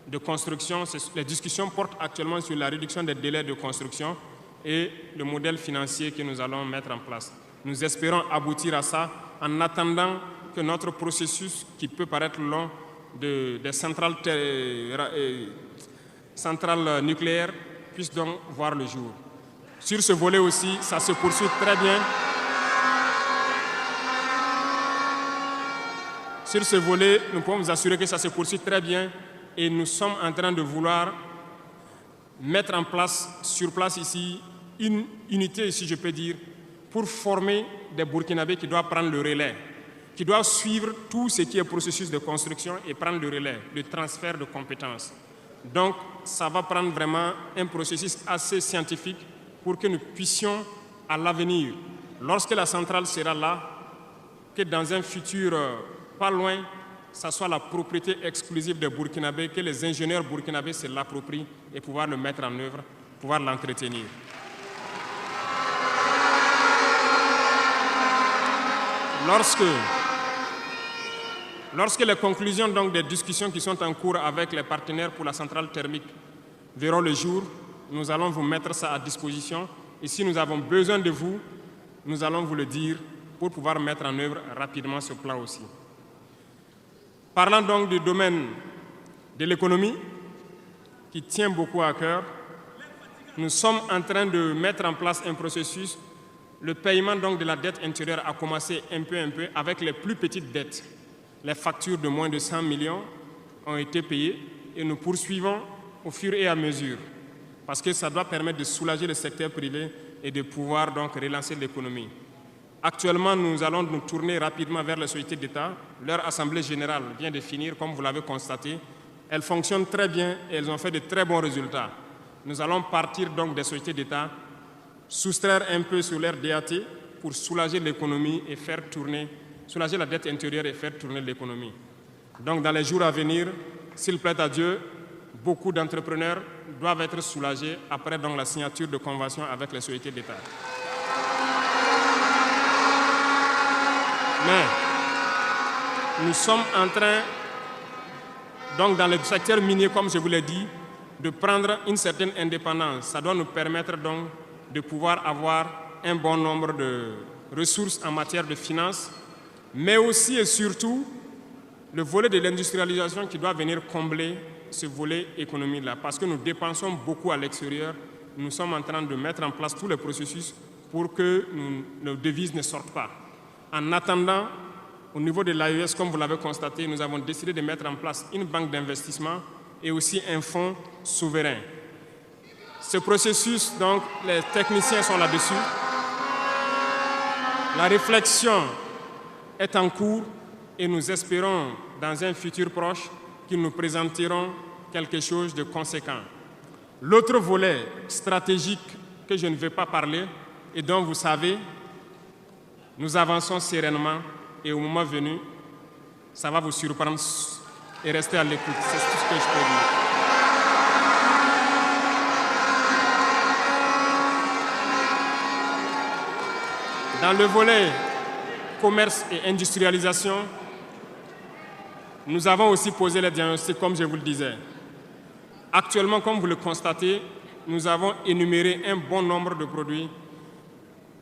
de construction. Les discussions portent actuellement sur la réduction des délais de construction et le modèle financier que nous allons mettre en place. Nous espérons aboutir à ça en attendant que notre processus, qui peut paraître long, des centrales nucléaires puisse donc voir le jour. Sur ce volet aussi, ça se poursuit très bien. Sur ce volet, nous pouvons vous assurer que ça se poursuit très bien et nous sommes en train de vouloir mettre en place, sur place ici, une unité, si je peux dire, pour former des Burkinabés qui doivent prendre le relais, qui doivent suivre tout ce qui est processus de construction et prendre le relais, le transfert de compétences. Donc, ça va prendre vraiment un processus assez scientifique pour que nous puissions, à l'avenir, lorsque la centrale sera là, que dans un futur pas loin, ça soit la propriété exclusive des Burkinabés, que les ingénieurs burkinabés se l'approprient et pouvoir le mettre en œuvre, pouvoir l'entretenir. Lorsque les conclusions donc, des discussions qui sont en cours avec les partenaires pour la centrale thermique verront le jour, nous allons vous mettre ça à disposition. Et si nous avons besoin de vous, nous allons vous le dire pour pouvoir mettre en œuvre rapidement ce plan aussi. Parlant donc du domaine de l'économie, qui tient beaucoup à cœur, nous sommes en train de mettre en place un processus. Le paiement donc, de la dette intérieure a commencé un peu avec les plus petites dettes. Les factures de moins de 100 millions ont été payées et nous poursuivons au fur et à mesure parce que ça doit permettre de soulager le secteur privé et de pouvoir donc relancer l'économie. Actuellement, nous allons nous tourner rapidement vers les sociétés d'État. Leur assemblée générale vient de finir, comme vous l'avez constaté. Elles fonctionnent très bien et elles ont fait de très bons résultats. Nous allons partir donc des sociétés d'État, soustraire un peu sur leur DAT pour soulager l'économie et faire tourner, soulager la dette intérieure et faire tourner l'économie. Donc dans les jours à venir, s'il plaît à Dieu, beaucoup d'entrepreneurs doivent être soulagés après donc, la signature de conventions avec les sociétés d'État. Mais nous sommes en train, donc dans le secteur minier, comme je vous l'ai dit, de prendre une certaine indépendance. Ça doit nous permettre donc de pouvoir avoir un bon nombre de ressources en matière de finances, mais aussi et surtout le volet de l'industrialisation qui doit venir combler ce volet économie-là. Parce que nous dépensons beaucoup à l'extérieur, nous sommes en train de mettre en place tous les processus pour que nos devises ne sortent pas. En attendant, au niveau de l'AES, comme vous l'avez constaté, nous avons décidé de mettre en place une banque d'investissement et aussi un fonds souverain. Ce processus, donc, les techniciens sont là-dessus. La réflexion est en cours et nous espérons, dans un futur proche, qu'ils nous présenteront quelque chose de conséquent. L'autre volet stratégique que je ne vais pas parler et dont vous savez, nous avançons sereinement et au moment venu, ça va vous surprendre et rester à l'écoute. C'est tout ce que je peux dire. Dans le volet commerce et industrialisation, nous avons aussi posé les diagnostics, comme je vous le disais. Actuellement, comme vous le constatez, nous avons énuméré un bon nombre de produits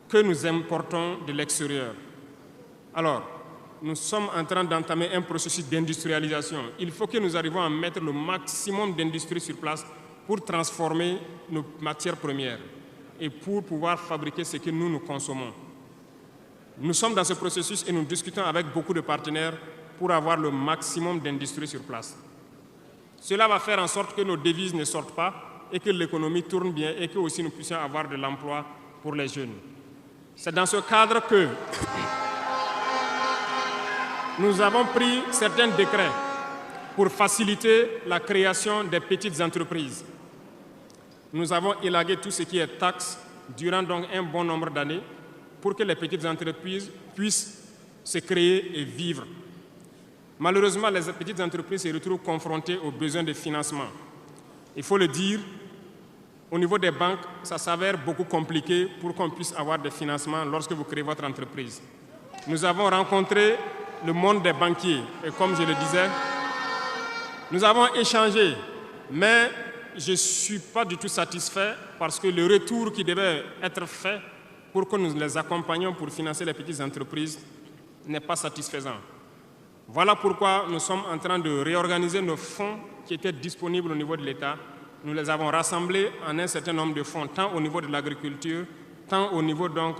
que nous importons de l'extérieur. Alors, nous sommes en train d'entamer un processus d'industrialisation. Il faut que nous arrivions à mettre le maximum d'industrie sur place pour transformer nos matières premières et pour pouvoir fabriquer ce que nous consommons. Nous sommes dans ce processus et nous discutons avec beaucoup de partenaires pour avoir le maximum d'industrie sur place. Cela va faire en sorte que nos devises ne sortent pas et que l'économie tourne bien et que aussi nous puissions avoir de l'emploi pour les jeunes. C'est dans ce cadre que nous avons pris certains décrets pour faciliter la création des petites entreprises. Nous avons élagué tout ce qui est taxes durant donc un bon nombre d'années pour que les petites entreprises puissent se créer et vivre. Malheureusement, les petites entreprises se retrouvent confrontées aux besoins de financement. Il faut le dire, au niveau des banques, ça s'avère beaucoup compliqué pour qu'on puisse avoir des financements lorsque vous créez votre entreprise. Nous avons rencontré le monde des banquiers et comme je le disais, nous avons échangé, mais je ne suis pas du tout satisfait parce que le retour qui devait être fait pour que nous les accompagnions pour financer les petites entreprises n'est pas satisfaisant. Voilà pourquoi nous sommes en train de réorganiser nos fonds qui étaient disponibles au niveau de l'État. Nous les avons rassemblés en un certain nombre de fonds, tant au niveau de l'agriculture, tant au niveau donc,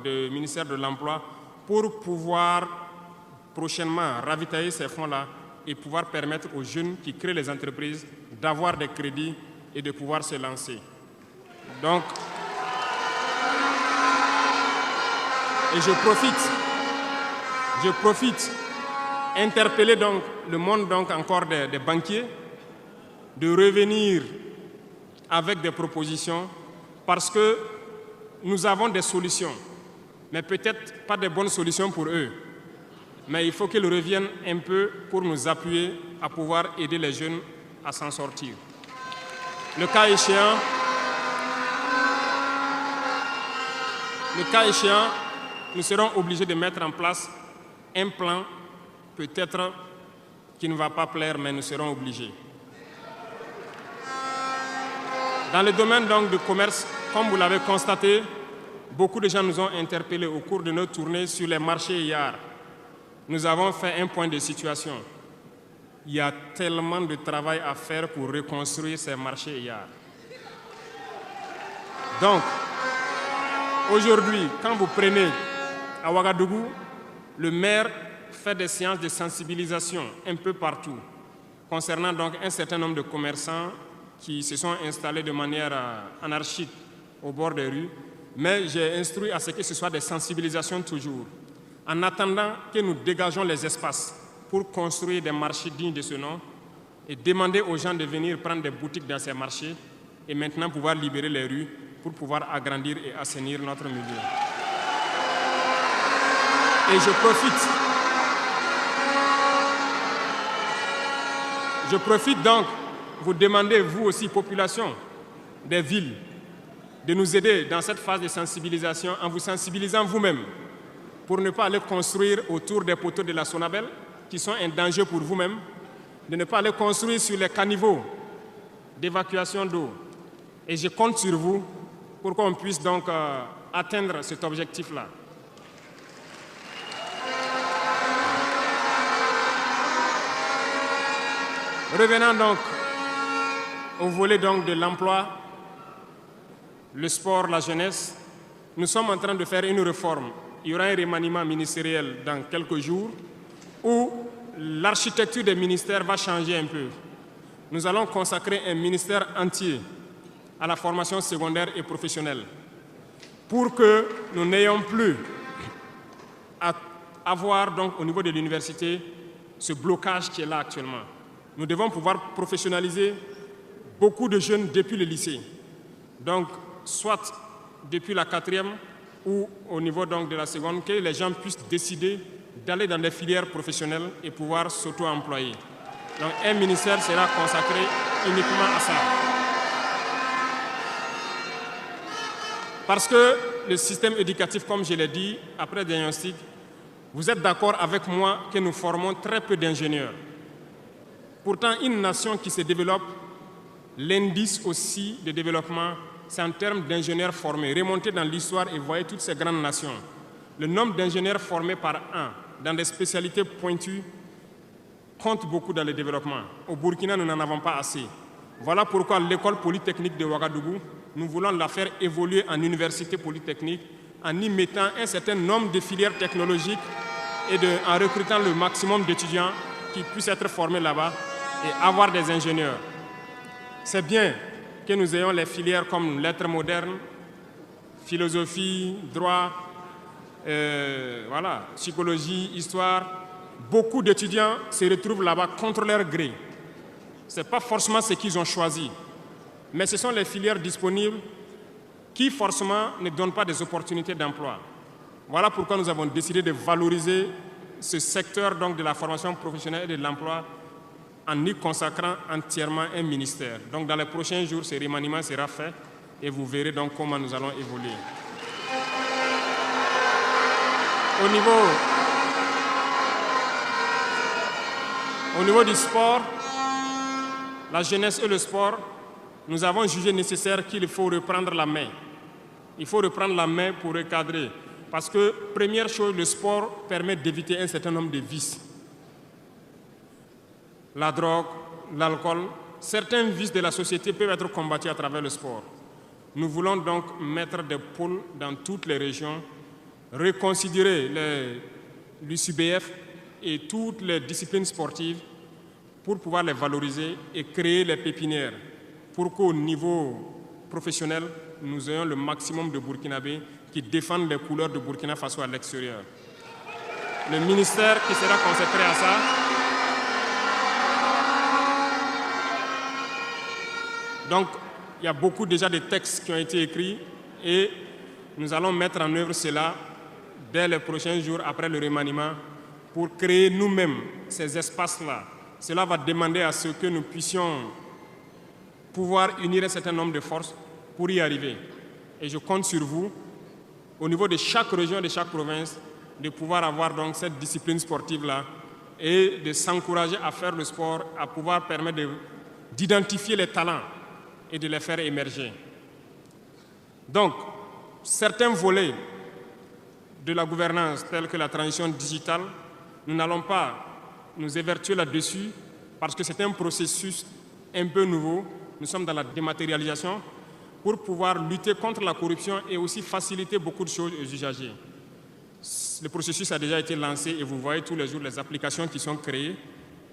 du ministère de l'Emploi, pour pouvoir prochainement ravitailler ces fonds-là et pouvoir permettre aux jeunes qui créent les entreprises d'avoir des crédits et de pouvoir se lancer. Donc, et je profite interpeller donc le monde donc encore des banquiers de revenir avec des propositions parce que nous avons des solutions, mais peut-être pas de bonnes solutions pour eux. Mais il faut qu'ils reviennent un peu pour nous appuyer à pouvoir aider les jeunes à s'en sortir. Le cas échéant, nous serons obligés de mettre en place un plan peut-être qui ne va pas plaire, mais nous serons obligés. Dans le domaine donc du commerce, comme vous l'avez constaté, beaucoup de gens nous ont interpellés au cours de notre tournée sur les marchés hier. Nous avons fait un point de situation. Il y a tellement de travail à faire pour reconstruire ces marchés hier. Donc, aujourd'hui, quand vous prenez à Ouagadougou, le maire fait des séances de sensibilisation un peu partout, concernant donc un certain nombre de commerçants qui se sont installés de manière anarchique au bord des rues, mais j'ai instruit à ce que ce soit des sensibilisations toujours, en attendant que nous dégageons les espaces pour construire des marchés dignes de ce nom et demander aux gens de venir prendre des boutiques dans ces marchés et maintenant pouvoir libérer les rues pour pouvoir agrandir et assainir notre milieu. Et je profite donc vous demander, vous aussi, population des villes, de nous aider dans cette phase de sensibilisation en vous sensibilisant vous-même pour ne pas aller construire autour des poteaux de la Sonabel qui sont un danger pour vous-même, de ne pas aller construire sur les caniveaux d'évacuation d'eau. Et je compte sur vous pour qu'on puisse donc atteindre cet objectif-là. Revenant donc au volet donc de l'emploi, le sport, la jeunesse, nous sommes en train de faire une réforme. Il y aura un remaniement ministériel dans quelques jours où l'architecture des ministères va changer un peu. Nous allons consacrer un ministère entier à la formation secondaire et professionnelle pour que nous n'ayons plus à avoir donc au niveau de l'université ce blocage qui est là actuellement. Nous devons pouvoir professionnaliser beaucoup de jeunes depuis le lycée. Donc, soit depuis la 4e ou au niveau donc de la seconde, que les gens puissent décider d'aller dans des filières professionnelles et pouvoir s'auto-employer. Donc, un ministère sera consacré uniquement à ça. Parce que le système éducatif, comme je l'ai dit, après diagnostic, vous êtes d'accord avec moi que nous formons très peu d'ingénieurs. Pourtant, une nation qui se développe, l'indice aussi de développement, c'est en termes d'ingénieurs formés. Remontez dans l'histoire et voyez toutes ces grandes nations. Le nombre d'ingénieurs formés par an dans des spécialités pointues compte beaucoup dans le développement. Au Burkina, nous n'en avons pas assez. Voilà pourquoi l'école polytechnique de Ouagadougou, nous voulons la faire évoluer en université polytechnique en y mettant un certain nombre de filières technologiques et en recrutant le maximum d'étudiants qui puissent être formés là-bas et avoir des ingénieurs. C'est bien que nous ayons les filières comme lettres modernes, philosophie, droit, psychologie, histoire. Beaucoup d'étudiants se retrouvent là-bas contre leur gré. Ce n'est pas forcément ce qu'ils ont choisi, mais ce sont les filières disponibles qui forcément ne donnent pas des opportunités d'emploi. Voilà pourquoi nous avons décidé de valoriser ce secteur donc, de la formation professionnelle et de l'emploi en y consacrant entièrement un ministère. Donc dans les prochains jours, ce remaniement sera fait et vous verrez donc comment nous allons évoluer. Au niveau du sport, la jeunesse et le sport, nous avons jugé nécessaire qu'il faut reprendre la main. Il faut reprendre la main pour recadrer. Parce que, première chose, le sport permet d'éviter un certain nombre de vices. La drogue, l'alcool, certains vices de la société peuvent être combattus à travers le sport. Nous voulons donc mettre des pôles dans toutes les régions, reconsidérer l'UCBF et toutes les disciplines sportives pour pouvoir les valoriser et créer les pépinières pour qu'au niveau professionnel, nous ayons le maximum de Burkinabés qui défendent les couleurs de Burkina Faso à l'extérieur. Le ministère qui sera consacré à ça donc, il y a beaucoup déjà de textes qui ont été écrits et nous allons mettre en œuvre cela dès les prochains jours après le remaniement pour créer nous-mêmes ces espaces-là. Cela va demander à ce que nous puissions pouvoir unir un certain nombre de forces pour y arriver. Et je compte sur vous, au niveau de chaque région, de chaque province, de pouvoir avoir donc cette discipline sportive-là et de s'encourager à faire le sport, à pouvoir permettre d'identifier les talents et de les faire émerger. Donc, certains volets de la gouvernance, tels que la transition digitale, nous n'allons pas nous évertuer là-dessus parce que c'est un processus un peu nouveau. Nous sommes dans la dématérialisation pour pouvoir lutter contre la corruption et aussi faciliter beaucoup de choses aux usagers. Le processus a déjà été lancé et vous voyez tous les jours les applications qui sont créées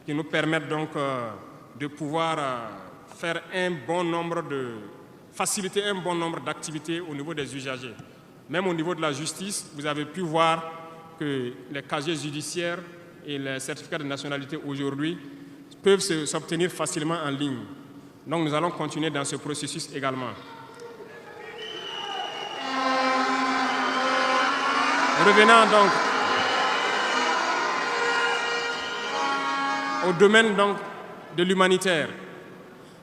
qui nous permettent donc de pouvoir faire faciliter un bon nombre d'activités au niveau des usagers. Même au niveau de la justice, vous avez pu voir que les casiers judiciaires et les certificats de nationalité aujourd'hui peuvent s'obtenir facilement en ligne. Donc nous allons continuer dans ce processus également. Revenant donc au domaine donc de l'humanitaire,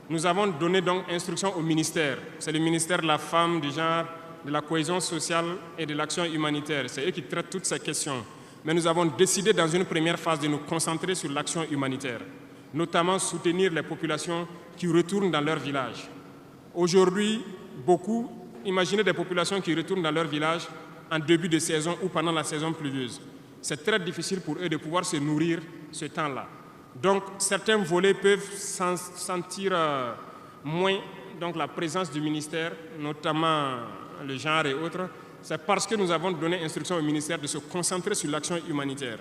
nous avons donné donc instruction au ministère. C'est le ministère de la Femme, du Genre, de la Cohésion sociale et de l'action humanitaire. C'est eux qui traitent toutes ces questions. Mais nous avons décidé dans une première phase de nous concentrer sur l'action humanitaire, notamment soutenir les populations qui retournent dans leur village. Aujourd'hui, imaginez des populations qui retournent dans leur village en début de saison ou pendant la saison pluvieuse. C'est très difficile pour eux de pouvoir se nourrir ce temps-là. Donc, certains volets peuvent sentir moins donc, la présence du ministère, notamment le genre et autres. C'est parce que nous avons donné instruction au ministère de se concentrer sur l'action humanitaire.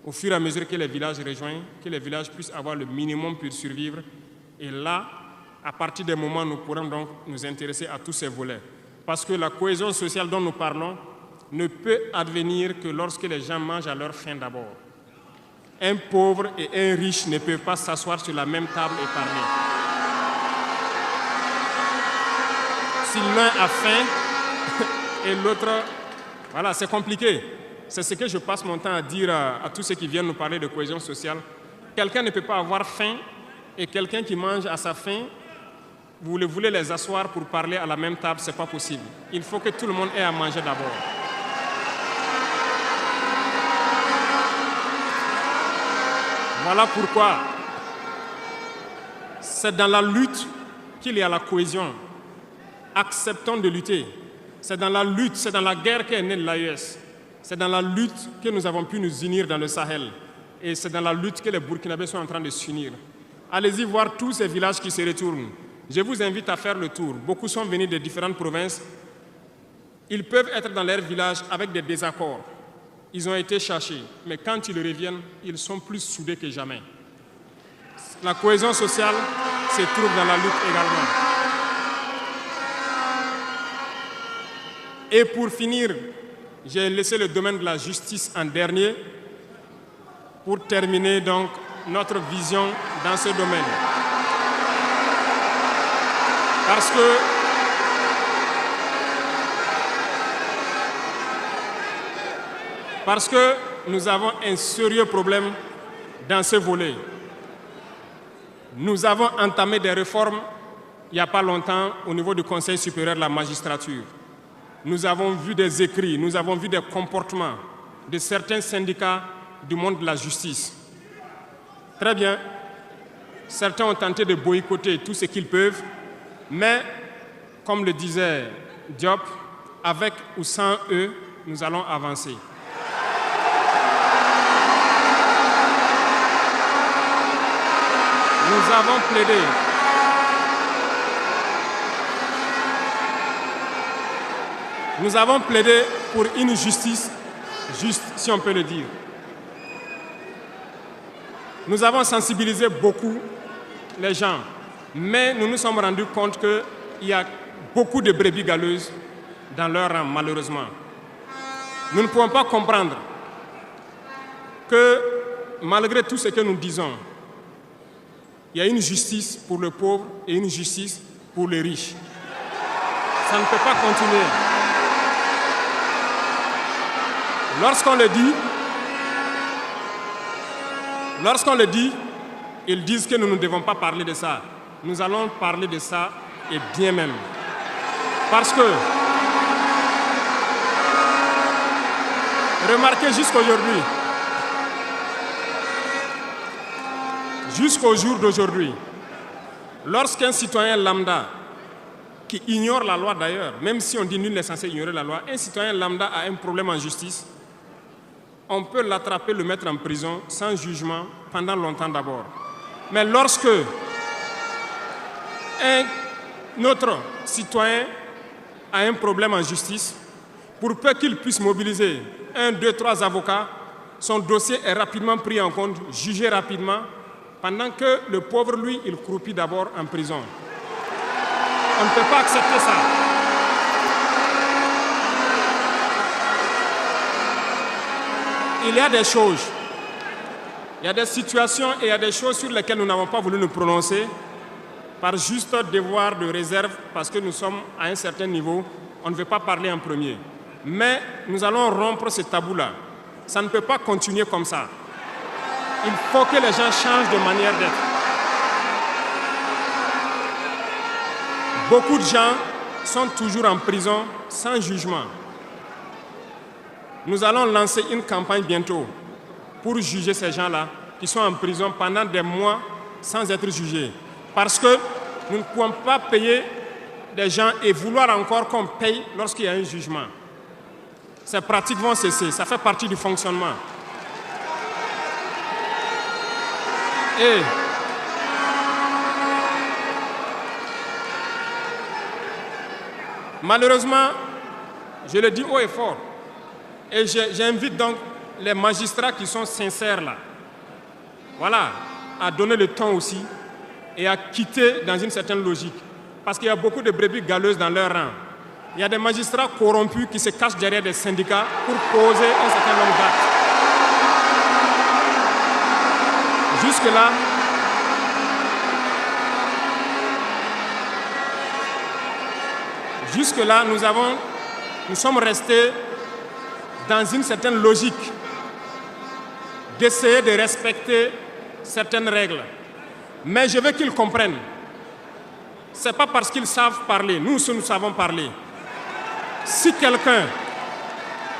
Au fur et à mesure que les villages rejoignent, que les villages puissent avoir le minimum pour survivre. Et là, à partir des moments, nous pourrons donc nous intéresser à tous ces volets. Parce que la cohésion sociale dont nous parlons ne peut advenir que lorsque les gens mangent à leur faim d'abord. Un pauvre et un riche ne peuvent pas s'asseoir sur la même table et parler. Si l'un a faim et l'autre... Voilà, c'est compliqué. C'est ce que je passe mon temps à dire à tous ceux qui viennent nous parler de cohésion sociale. Quelqu'un ne peut pas avoir faim et quelqu'un qui mange à sa faim, vous voulez les asseoir pour parler à la même table, ce n'est pas possible. Il faut que tout le monde ait à manger d'abord. Voilà pourquoi c'est dans la lutte qu'il y a la cohésion. Acceptons de lutter. C'est dans la lutte, c'est dans la guerre qu'est née l'AES. C'est dans la lutte que nous avons pu nous unir dans le Sahel. Et c'est dans la lutte que les Burkinabés sont en train de s'unir. Allez-y voir tous ces villages qui se retournent. Je vous invite à faire le tour. Beaucoup sont venus de différentes provinces. Ils peuvent être dans leur village avec des désaccords. Ils ont été cherchés. Mais quand ils reviennent, ils sont plus soudés que jamais. La cohésion sociale se trouve dans la lutte également. Et pour finir, j'ai laissé le domaine de la justice en dernier pour terminer donc notre vision dans ce domaine. Parce que nous avons un sérieux problème dans ce volet. Nous avons entamé des réformes il n'y a pas longtemps au niveau du Conseil supérieur de la magistrature. Nous avons vu des écrits, nous avons vu des comportements de certains syndicats du monde de la justice. Très bien, certains ont tenté de boycotter tout ce qu'ils peuvent, mais comme le disait Diop, avec ou sans eux, nous allons avancer. Nous avons plaidé. Nous avons plaidé pour une justice juste, si on peut le dire. Nous avons sensibilisé beaucoup les gens, mais nous nous sommes rendus compte qu'il y a beaucoup de brebis galeuses dans leur rang, malheureusement. Nous ne pouvons pas comprendre que, malgré tout ce que nous disons, il y a une justice pour le pauvre et une justice pour les riches. Ça ne peut pas continuer. Lorsqu'on le dit, ils disent que nous ne devons pas parler de ça. Nous allons parler de ça et bien même. Parce que Remarquez jusqu'au jour d'aujourd'hui, lorsqu'un citoyen lambda, qui ignore la loi d'ailleurs, même si on dit nul n'est censé ignorer la loi, un citoyen lambda a un problème en justice, on peut l'attraper, le mettre en prison sans jugement pendant longtemps d'abord. Mais lorsque un autre citoyen a un problème en justice, pour peu qu'il puisse mobiliser 1, 2, 3 avocats, son dossier est rapidement pris en compte, jugé rapidement, pendant que le pauvre, lui, il croupit d'abord en prison. On ne peut pas accepter ça. Il y a des choses, il y a des situations et il y a des choses sur lesquelles nous n'avons pas voulu nous prononcer par juste devoir de réserve, parce que nous sommes à un certain niveau, on ne veut pas parler en premier. Mais nous allons rompre ce tabou-là. Ça ne peut pas continuer comme ça. Il faut que les gens changent de manière d'être. Beaucoup de gens sont toujours en prison sans jugement. Nous allons lancer une campagne bientôt pour juger ces gens-là qui sont en prison pendant des mois sans être jugés. Parce que nous ne pouvons pas payer des gens et vouloir encore qu'on paye lorsqu'il y a un jugement. Ces pratiques vont cesser, ça fait partie du fonctionnement. Et malheureusement, je le dis haut et fort, et j'invite donc les magistrats qui sont sincères là, voilà, à donner le ton aussi et à quitter dans une certaine logique. Parce qu'il y a beaucoup de brebis galeuses dans leur rang. Il y a des magistrats corrompus qui se cachent derrière des syndicats pour poser un certain nombre d'actes. Jusque-là, nous sommes restés dans une certaine logique d'essayer de respecter certaines règles. Mais je veux qu'ils comprennent. Ce n'est pas parce qu'ils savent parler, nous savons parler. Si quelqu'un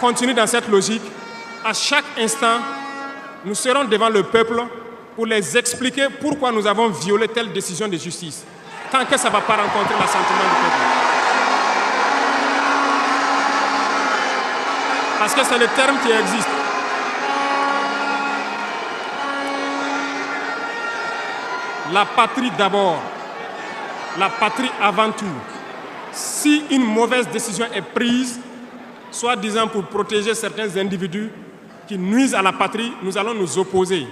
continue dans cette logique, à chaque instant, nous serons devant le peuple pour les expliquer pourquoi nous avons violé telle décision de justice, tant que ça ne va pas rencontrer l'assentiment du peuple. Parce que c'est le terme qui existe. La patrie d'abord, la patrie avant tout. Si une mauvaise décision est prise, soi-disant pour protéger certains individus qui nuisent à la patrie, nous allons nous opposer.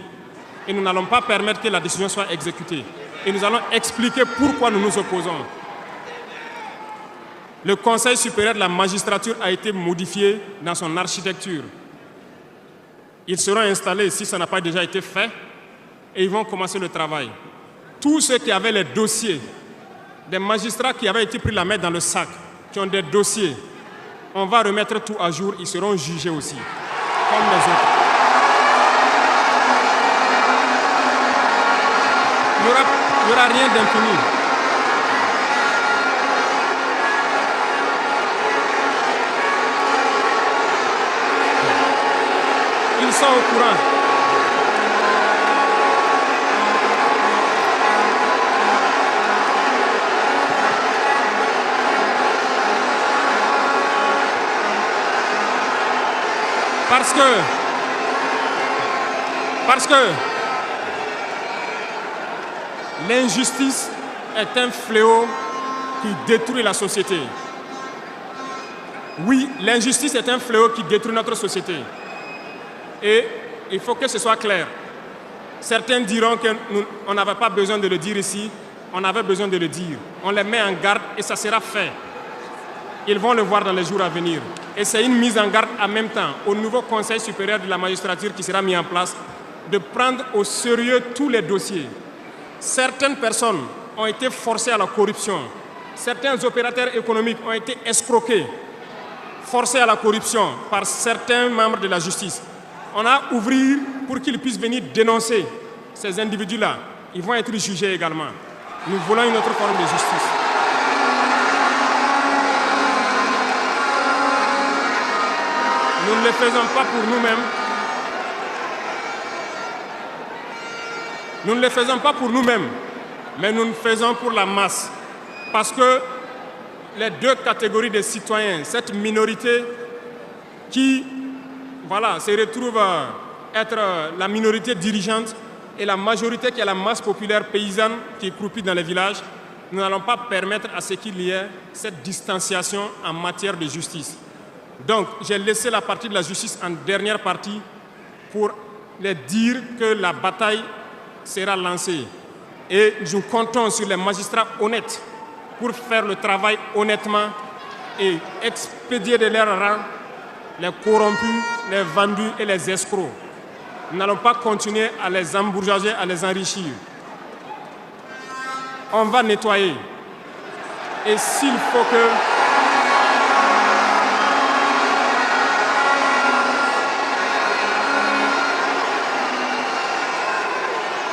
Et nous n'allons pas permettre que la décision soit exécutée. Et nous allons expliquer pourquoi nous nous opposons. Le Conseil supérieur de la magistrature a été modifié dans son architecture. Ils seront installés, si ça n'a pas déjà été fait, et ils vont commencer le travail. Tous ceux qui avaient les dossiers, des magistrats qui avaient été pris la main dans le sac, qui ont des dossiers, on va remettre tout à jour, ils seront jugés aussi, comme les autres. Il n'y aura rien d'infini. Ils sont au courant. Parce que l'injustice est un fléau qui détruit la société. Oui, l'injustice est un fléau qui détruit notre société. Et il faut que ce soit clair. Certains diront qu'on n'avait pas besoin de le dire ici, on avait besoin de le dire. On les met en garde et ça sera fait. Ils vont le voir dans les jours à venir. Et c'est une mise en garde en même temps au nouveau Conseil supérieur de la magistrature qui sera mis en place de prendre au sérieux tous les dossiers. Certaines personnes ont été forcées à la corruption. Certains opérateurs économiques ont été escroqués, forcés à la corruption par certains membres de la justice. On a ouvert pour qu'ils puissent venir dénoncer ces individus-là. Ils vont être jugés également. Nous voulons une autre forme de justice. Nous ne le faisons pas pour nous-mêmes. Nous ne le faisons pas pour nous-mêmes, mais nous le faisons pour la masse. Parce que les deux catégories de citoyens, cette minorité qui se retrouve être la minorité dirigeante et la majorité qui est la masse populaire paysanne qui croupit dans les villages, nous n'allons pas permettre à ce qu'il y ait cette distanciation en matière de justice. Donc, j'ai laissé la partie de la justice en dernière partie pour les dire que la bataille sera lancée. Et nous comptons sur les magistrats honnêtes pour faire le travail honnêtement et expédier de leur rang les corrompus, les vendus et les escrocs. Nous n'allons pas continuer à les embourgeoiser, à les enrichir. On va nettoyer. Et s'il faut que...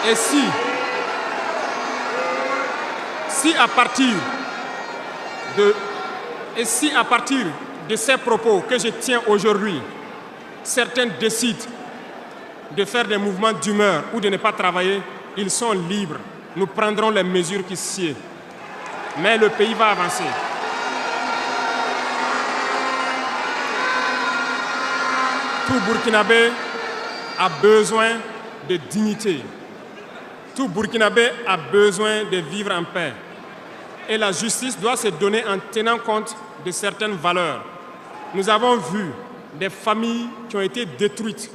Et si à partir de ces propos que je tiens aujourd'hui, certains décident de faire des mouvements d'humeur ou de ne pas travailler, ils sont libres. Nous prendrons les mesures qui sied. Mais le pays va avancer. Tout Burkinabé a besoin de dignité. Tout Burkinabé a besoin de vivre en paix. Et la justice doit se donner en tenant compte de certaines valeurs. Nous avons vu des familles qui ont été détruites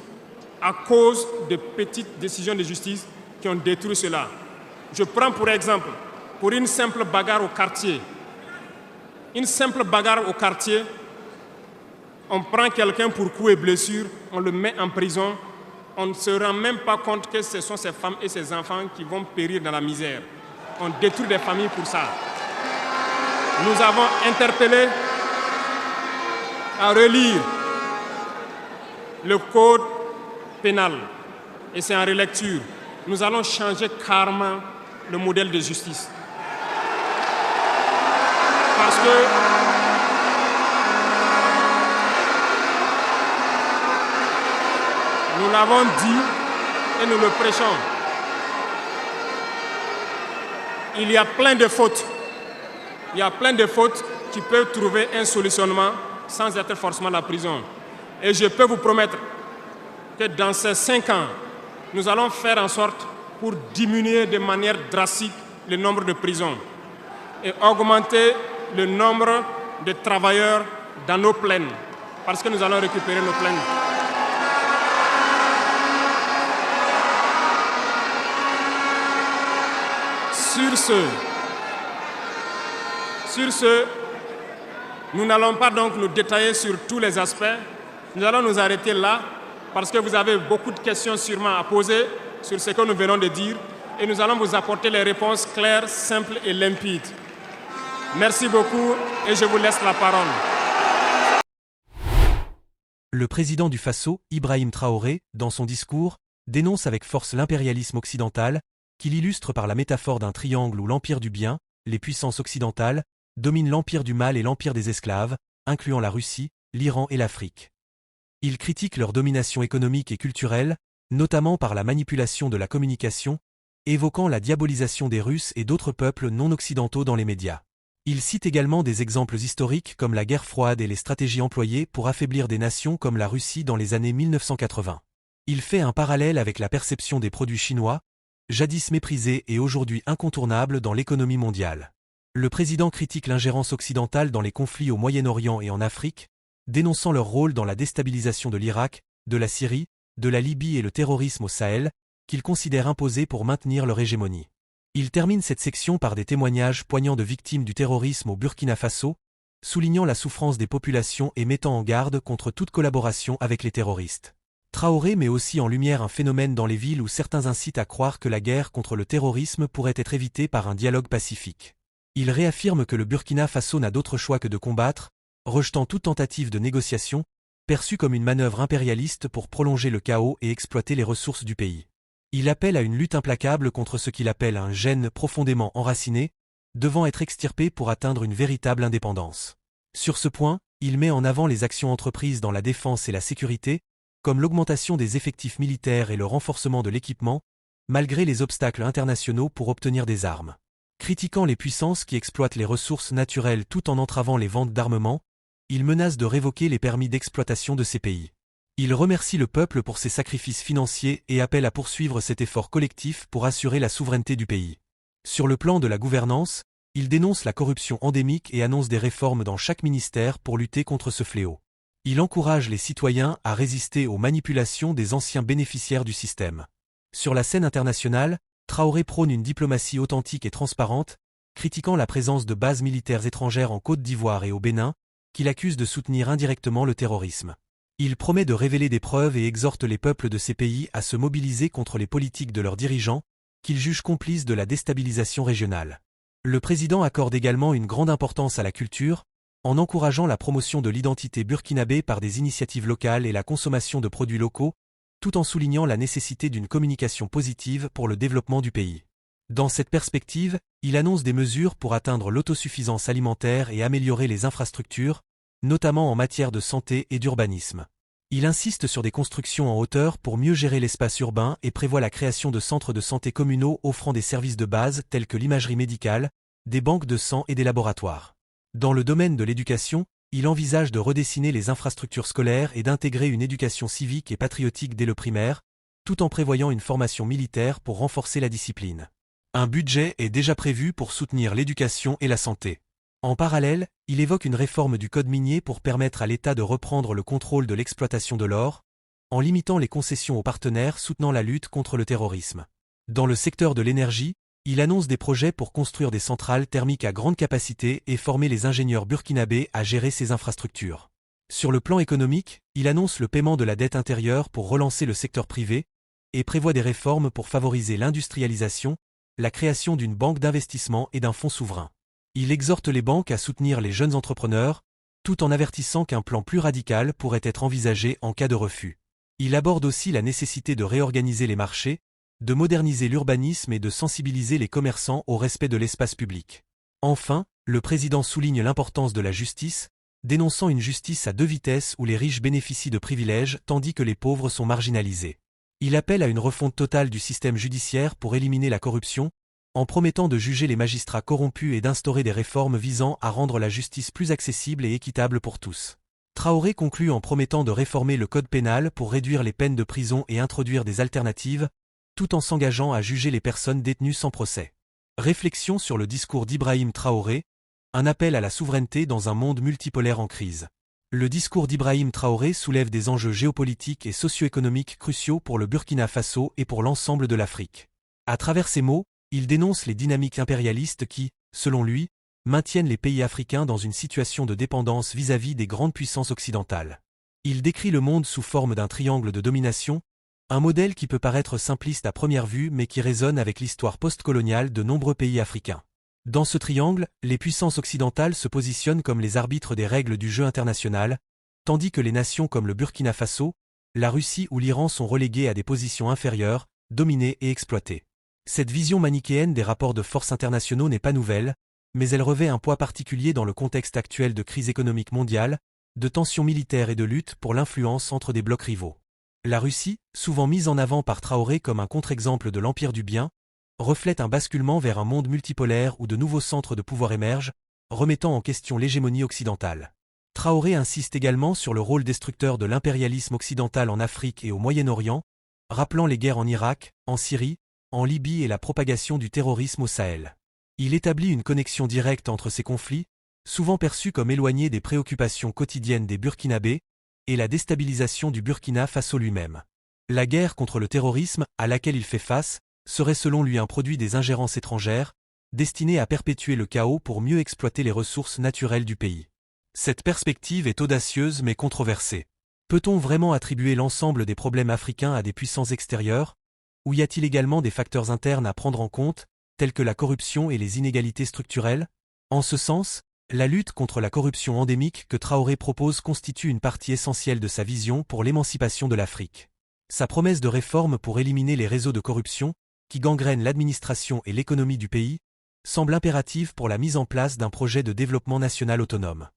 à cause de petites décisions de justice qui ont détruit cela. Je prends pour exemple, pour une simple bagarre au quartier. Une simple bagarre au quartier, on prend quelqu'un pour coups et blessures, on le met en prison, on ne se rend même pas compte que ce sont ces femmes et ces enfants qui vont périr dans la misère. On détruit des familles pour ça. Nous avons interpellé à relire le code pénal et c'est en relecture. Nous allons changer carrément le modèle de justice. Parce que nous l'avons dit et nous le prêchons. Il y a plein de fautes. Il y a plein de fautes qui peuvent trouver un solutionnement sans être forcément la prison. Et je peux vous promettre que dans ces 5 ans, nous allons faire en sorte pour diminuer de manière drastique le nombre de prisons et augmenter le nombre de travailleurs dans nos plaines, parce que nous allons récupérer nos plaines. Sur ce, nous n'allons pas donc nous détailler sur tous les aspects. Nous allons nous arrêter là parce que vous avez beaucoup de questions sûrement à poser sur ce que nous venons de dire et nous allons vous apporter les réponses claires, simples et limpides. Merci beaucoup et je vous laisse la parole. Le président du Faso, Ibrahim Traoré, dans son discours, dénonce avec force l'impérialisme occidental, qu'il illustre par la métaphore d'un triangle où l'empire du bien, les puissances occidentales, domine l'empire du mal et l'empire des esclaves, incluant la Russie, l'Iran et l'Afrique. Il critique leur domination économique et culturelle, notamment par la manipulation de la communication, évoquant la diabolisation des Russes et d'autres peuples non occidentaux dans les médias. Il cite également des exemples historiques comme la guerre froide et les stratégies employées pour affaiblir des nations comme la Russie dans les années 1980. Il fait un parallèle avec la perception des produits chinois, jadis méprisés et aujourd'hui incontournables dans l'économie mondiale. Le président critique l'ingérence occidentale dans les conflits au Moyen-Orient et en Afrique, dénonçant leur rôle dans la déstabilisation de l'Irak, de la Syrie, de la Libye et le terrorisme au Sahel, qu'il considère imposés pour maintenir leur hégémonie. Il termine cette section par des témoignages poignants de victimes du terrorisme au Burkina Faso, soulignant la souffrance des populations et mettant en garde contre toute collaboration avec les terroristes. Traoré met aussi en lumière un phénomène dans les villes où certains incitent à croire que la guerre contre le terrorisme pourrait être évitée par un dialogue pacifique. Il réaffirme que le Burkina Faso n'a d'autre choix que de combattre, rejetant toute tentative de négociation, perçue comme une manœuvre impérialiste pour prolonger le chaos et exploiter les ressources du pays. Il appelle à une lutte implacable contre ce qu'il appelle un gène profondément enraciné, devant être extirpé pour atteindre une véritable indépendance. Sur ce point, Il met en avant les actions entreprises dans la défense et la sécurité, comme l'augmentation des effectifs militaires et le renforcement de l'équipement, malgré les obstacles internationaux pour obtenir des armes. Critiquant les puissances qui exploitent les ressources naturelles tout en entravant les ventes d'armement, il menace de révoquer les permis d'exploitation de ces pays. Il remercie le peuple pour ses sacrifices financiers et appelle à poursuivre cet effort collectif pour assurer la souveraineté du pays. Sur le plan de la gouvernance, il dénonce la corruption endémique et annonce des réformes dans chaque ministère pour lutter contre ce fléau. Il encourage les citoyens à résister aux manipulations des anciens bénéficiaires du système. Sur la scène internationale, Traoré prône une diplomatie authentique et transparente, critiquant la présence de bases militaires étrangères en Côte d'Ivoire et au Bénin, qu'il accuse de soutenir indirectement le terrorisme. Il promet de révéler des preuves et exhorte les peuples de ces pays à se mobiliser contre les politiques de leurs dirigeants, qu'il juge complices de la déstabilisation régionale. Le président accorde également une grande importance à la culture, en encourageant la promotion de l'identité burkinabé par des initiatives locales et la consommation de produits locaux, tout en soulignant la nécessité d'une communication positive pour le développement du pays. Dans cette perspective, il annonce des mesures pour atteindre l'autosuffisance alimentaire et améliorer les infrastructures, notamment en matière de santé et d'urbanisme. Il insiste sur des constructions en hauteur pour mieux gérer l'espace urbain et prévoit la création de centres de santé communaux offrant des services de base tels que l'imagerie médicale, des banques de sang et des laboratoires. Dans le domaine de l'éducation, il envisage de redessiner les infrastructures scolaires et d'intégrer une éducation civique et patriotique dès le primaire, tout en prévoyant une formation militaire pour renforcer la discipline. Un budget est déjà prévu pour soutenir l'éducation et la santé. En parallèle, il évoque une réforme du code minier pour permettre à l'État de reprendre le contrôle de l'exploitation de l'or, en limitant les concessions aux partenaires soutenant la lutte contre le terrorisme. Dans le secteur de l'énergie, il annonce des projets pour construire des centrales thermiques à grande capacité et former les ingénieurs burkinabés à gérer ces infrastructures. Sur le plan économique, il annonce le paiement de la dette intérieure pour relancer le secteur privé et prévoit des réformes pour favoriser l'industrialisation, la création d'une banque d'investissement et d'un fonds souverain. Il exhorte les banques à soutenir les jeunes entrepreneurs, tout en avertissant qu'un plan plus radical pourrait être envisagé en cas de refus. Il aborde aussi la nécessité de réorganiser les marchés, de moderniser l'urbanisme et de sensibiliser les commerçants au respect de l'espace public. Enfin, le président souligne l'importance de la justice, dénonçant une justice à deux vitesses où les riches bénéficient de privilèges tandis que les pauvres sont marginalisés. Il appelle à une refonte totale du système judiciaire pour éliminer la corruption, en promettant de juger les magistrats corrompus et d'instaurer des réformes visant à rendre la justice plus accessible et équitable pour tous. Traoré conclut en promettant de réformer le code pénal pour réduire les peines de prison et introduire des alternatives, tout en s'engageant à juger les personnes détenues sans procès. Réflexion sur le discours d'Ibrahim Traoré, un appel à la souveraineté dans un monde multipolaire en crise. Le discours d'Ibrahim Traoré soulève des enjeux géopolitiques et socio-économiques cruciaux pour le Burkina Faso et pour l'ensemble de l'Afrique. À travers ces mots, il dénonce les dynamiques impérialistes qui, selon lui, maintiennent les pays africains dans une situation de dépendance vis-à-vis des grandes puissances occidentales. Il décrit le monde sous forme d'un triangle de domination, un modèle qui peut paraître simpliste à première vue mais qui résonne avec l'histoire postcoloniale de nombreux pays africains. Dans ce triangle, les puissances occidentales se positionnent comme les arbitres des règles du jeu international, tandis que les nations comme le Burkina Faso, la Russie ou l'Iran sont reléguées à des positions inférieures, dominées et exploitées. Cette vision manichéenne des rapports de force internationaux n'est pas nouvelle, mais elle revêt un poids particulier dans le contexte actuel de crise économique mondiale, de tensions militaires et de lutte pour l'influence entre des blocs rivaux. La Russie, souvent mise en avant par Traoré comme un contre-exemple de l'empire du bien, reflète un basculement vers un monde multipolaire où de nouveaux centres de pouvoir émergent, remettant en question l'hégémonie occidentale. Traoré insiste également sur le rôle destructeur de l'impérialisme occidental en Afrique et au Moyen-Orient, rappelant les guerres en Irak, en Syrie, en Libye et la propagation du terrorisme au Sahel. Il établit une connexion directe entre ces conflits, souvent perçus comme éloignés des préoccupations quotidiennes des Burkinabés, et la déstabilisation du Burkina Faso lui-même. La guerre contre le terrorisme, à laquelle il fait face, serait selon lui un produit des ingérences étrangères, destiné à perpétuer le chaos pour mieux exploiter les ressources naturelles du pays. Cette perspective est audacieuse mais controversée. Peut-on vraiment attribuer l'ensemble des problèmes africains à des puissances extérieures, ou y a-t-il également des facteurs internes à prendre en compte, tels que la corruption et les inégalités structurelles? En ce sens, la lutte contre la corruption endémique que Traoré propose constitue une partie essentielle de sa vision pour l'émancipation de l'Afrique. Sa promesse de réforme pour éliminer les réseaux de corruption, qui gangrènent l'administration et l'économie du pays, semble impérative pour la mise en place d'un projet de développement national autonome.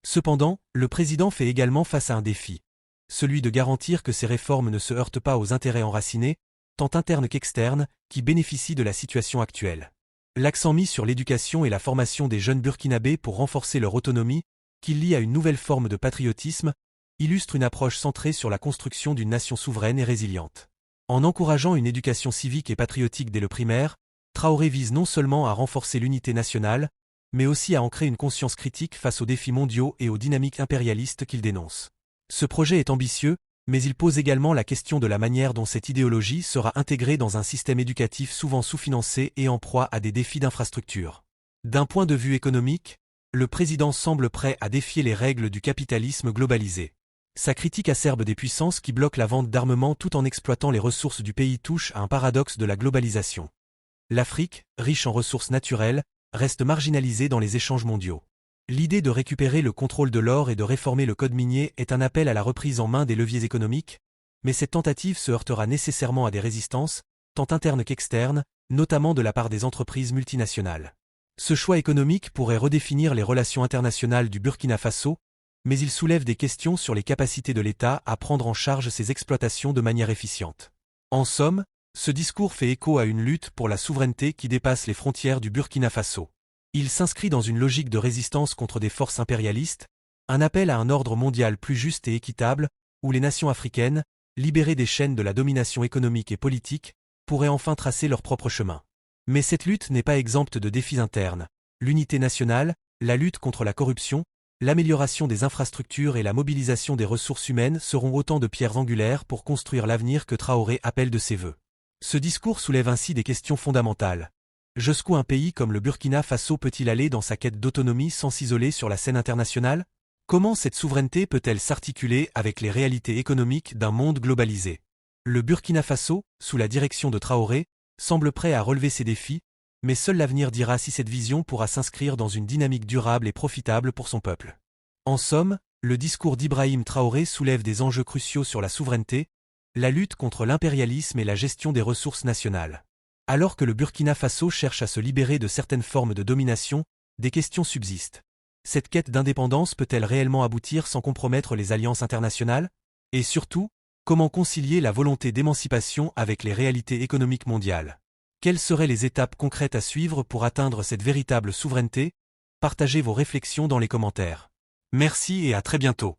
Cependant, le président fait également face à un défi. Celui de garantir que ces réformes ne se heurtent pas aux intérêts enracinés, tant internes qu'externes, qui bénéficient de la situation actuelle. L'accent mis sur l'éducation et la formation des jeunes burkinabés pour renforcer leur autonomie, qu'il lie à une nouvelle forme de patriotisme, illustre une approche centrée sur la construction d'une nation souveraine et résiliente. En encourageant une éducation civique et patriotique dès le primaire, Traoré vise non seulement à renforcer l'unité nationale, mais aussi à ancrer une conscience critique face aux défis mondiaux et aux dynamiques impérialistes qu'il dénonce. Ce projet est ambitieux, mais il pose également la question de la manière dont cette idéologie sera intégrée dans un système éducatif souvent sous-financé et en proie à des défis d'infrastructure. D'un point de vue économique, le président semble prêt à défier les règles du capitalisme globalisé. Sa critique acerbe des puissances qui bloquent la vente d'armement tout en exploitant les ressources du pays touche à un paradoxe de la globalisation. L'Afrique, riche en ressources naturelles, reste marginalisée dans les échanges mondiaux. L'idée de récupérer le contrôle de l'or et de réformer le code minier est un appel à la reprise en main des leviers économiques, mais cette tentative se heurtera nécessairement à des résistances, tant internes qu'externes, notamment de la part des entreprises multinationales. Ce choix économique pourrait redéfinir les relations internationales du Burkina Faso, mais il soulève des questions sur les capacités de l'État à prendre en charge ces exploitations de manière efficiente. En somme, ce discours fait écho à une lutte pour la souveraineté qui dépasse les frontières du Burkina Faso. Il s'inscrit dans une logique de résistance contre des forces impérialistes, un appel à un ordre mondial plus juste et équitable, où les nations africaines, libérées des chaînes de la domination économique et politique, pourraient enfin tracer leur propre chemin. Mais cette lutte n'est pas exempte de défis internes. L'unité nationale, la lutte contre la corruption, l'amélioration des infrastructures et la mobilisation des ressources humaines seront autant de pierres angulaires pour construire l'avenir que Traoré appelle de ses vœux. Ce discours soulève ainsi des questions fondamentales. Jusqu'où un pays comme le Burkina Faso peut-il aller dans sa quête d'autonomie sans s'isoler sur la scène internationale? Comment cette souveraineté peut-elle s'articuler avec les réalités économiques d'un monde globalisé? Le Burkina Faso, sous la direction de Traoré, semble prêt à relever ces défis, mais seul l'avenir dira si cette vision pourra s'inscrire dans une dynamique durable et profitable pour son peuple. En somme, le discours d'Ibrahim Traoré soulève des enjeux cruciaux sur la souveraineté, la lutte contre l'impérialisme et la gestion des ressources nationales. Alors que le Burkina Faso cherche à se libérer de certaines formes de domination, des questions subsistent. Cette quête d'indépendance peut-elle réellement aboutir sans compromettre les alliances internationales? Et surtout, comment concilier la volonté d'émancipation avec les réalités économiques mondiales? Quelles seraient les étapes concrètes à suivre pour atteindre cette véritable souveraineté? Partagez vos réflexions dans les commentaires. Merci et à très bientôt.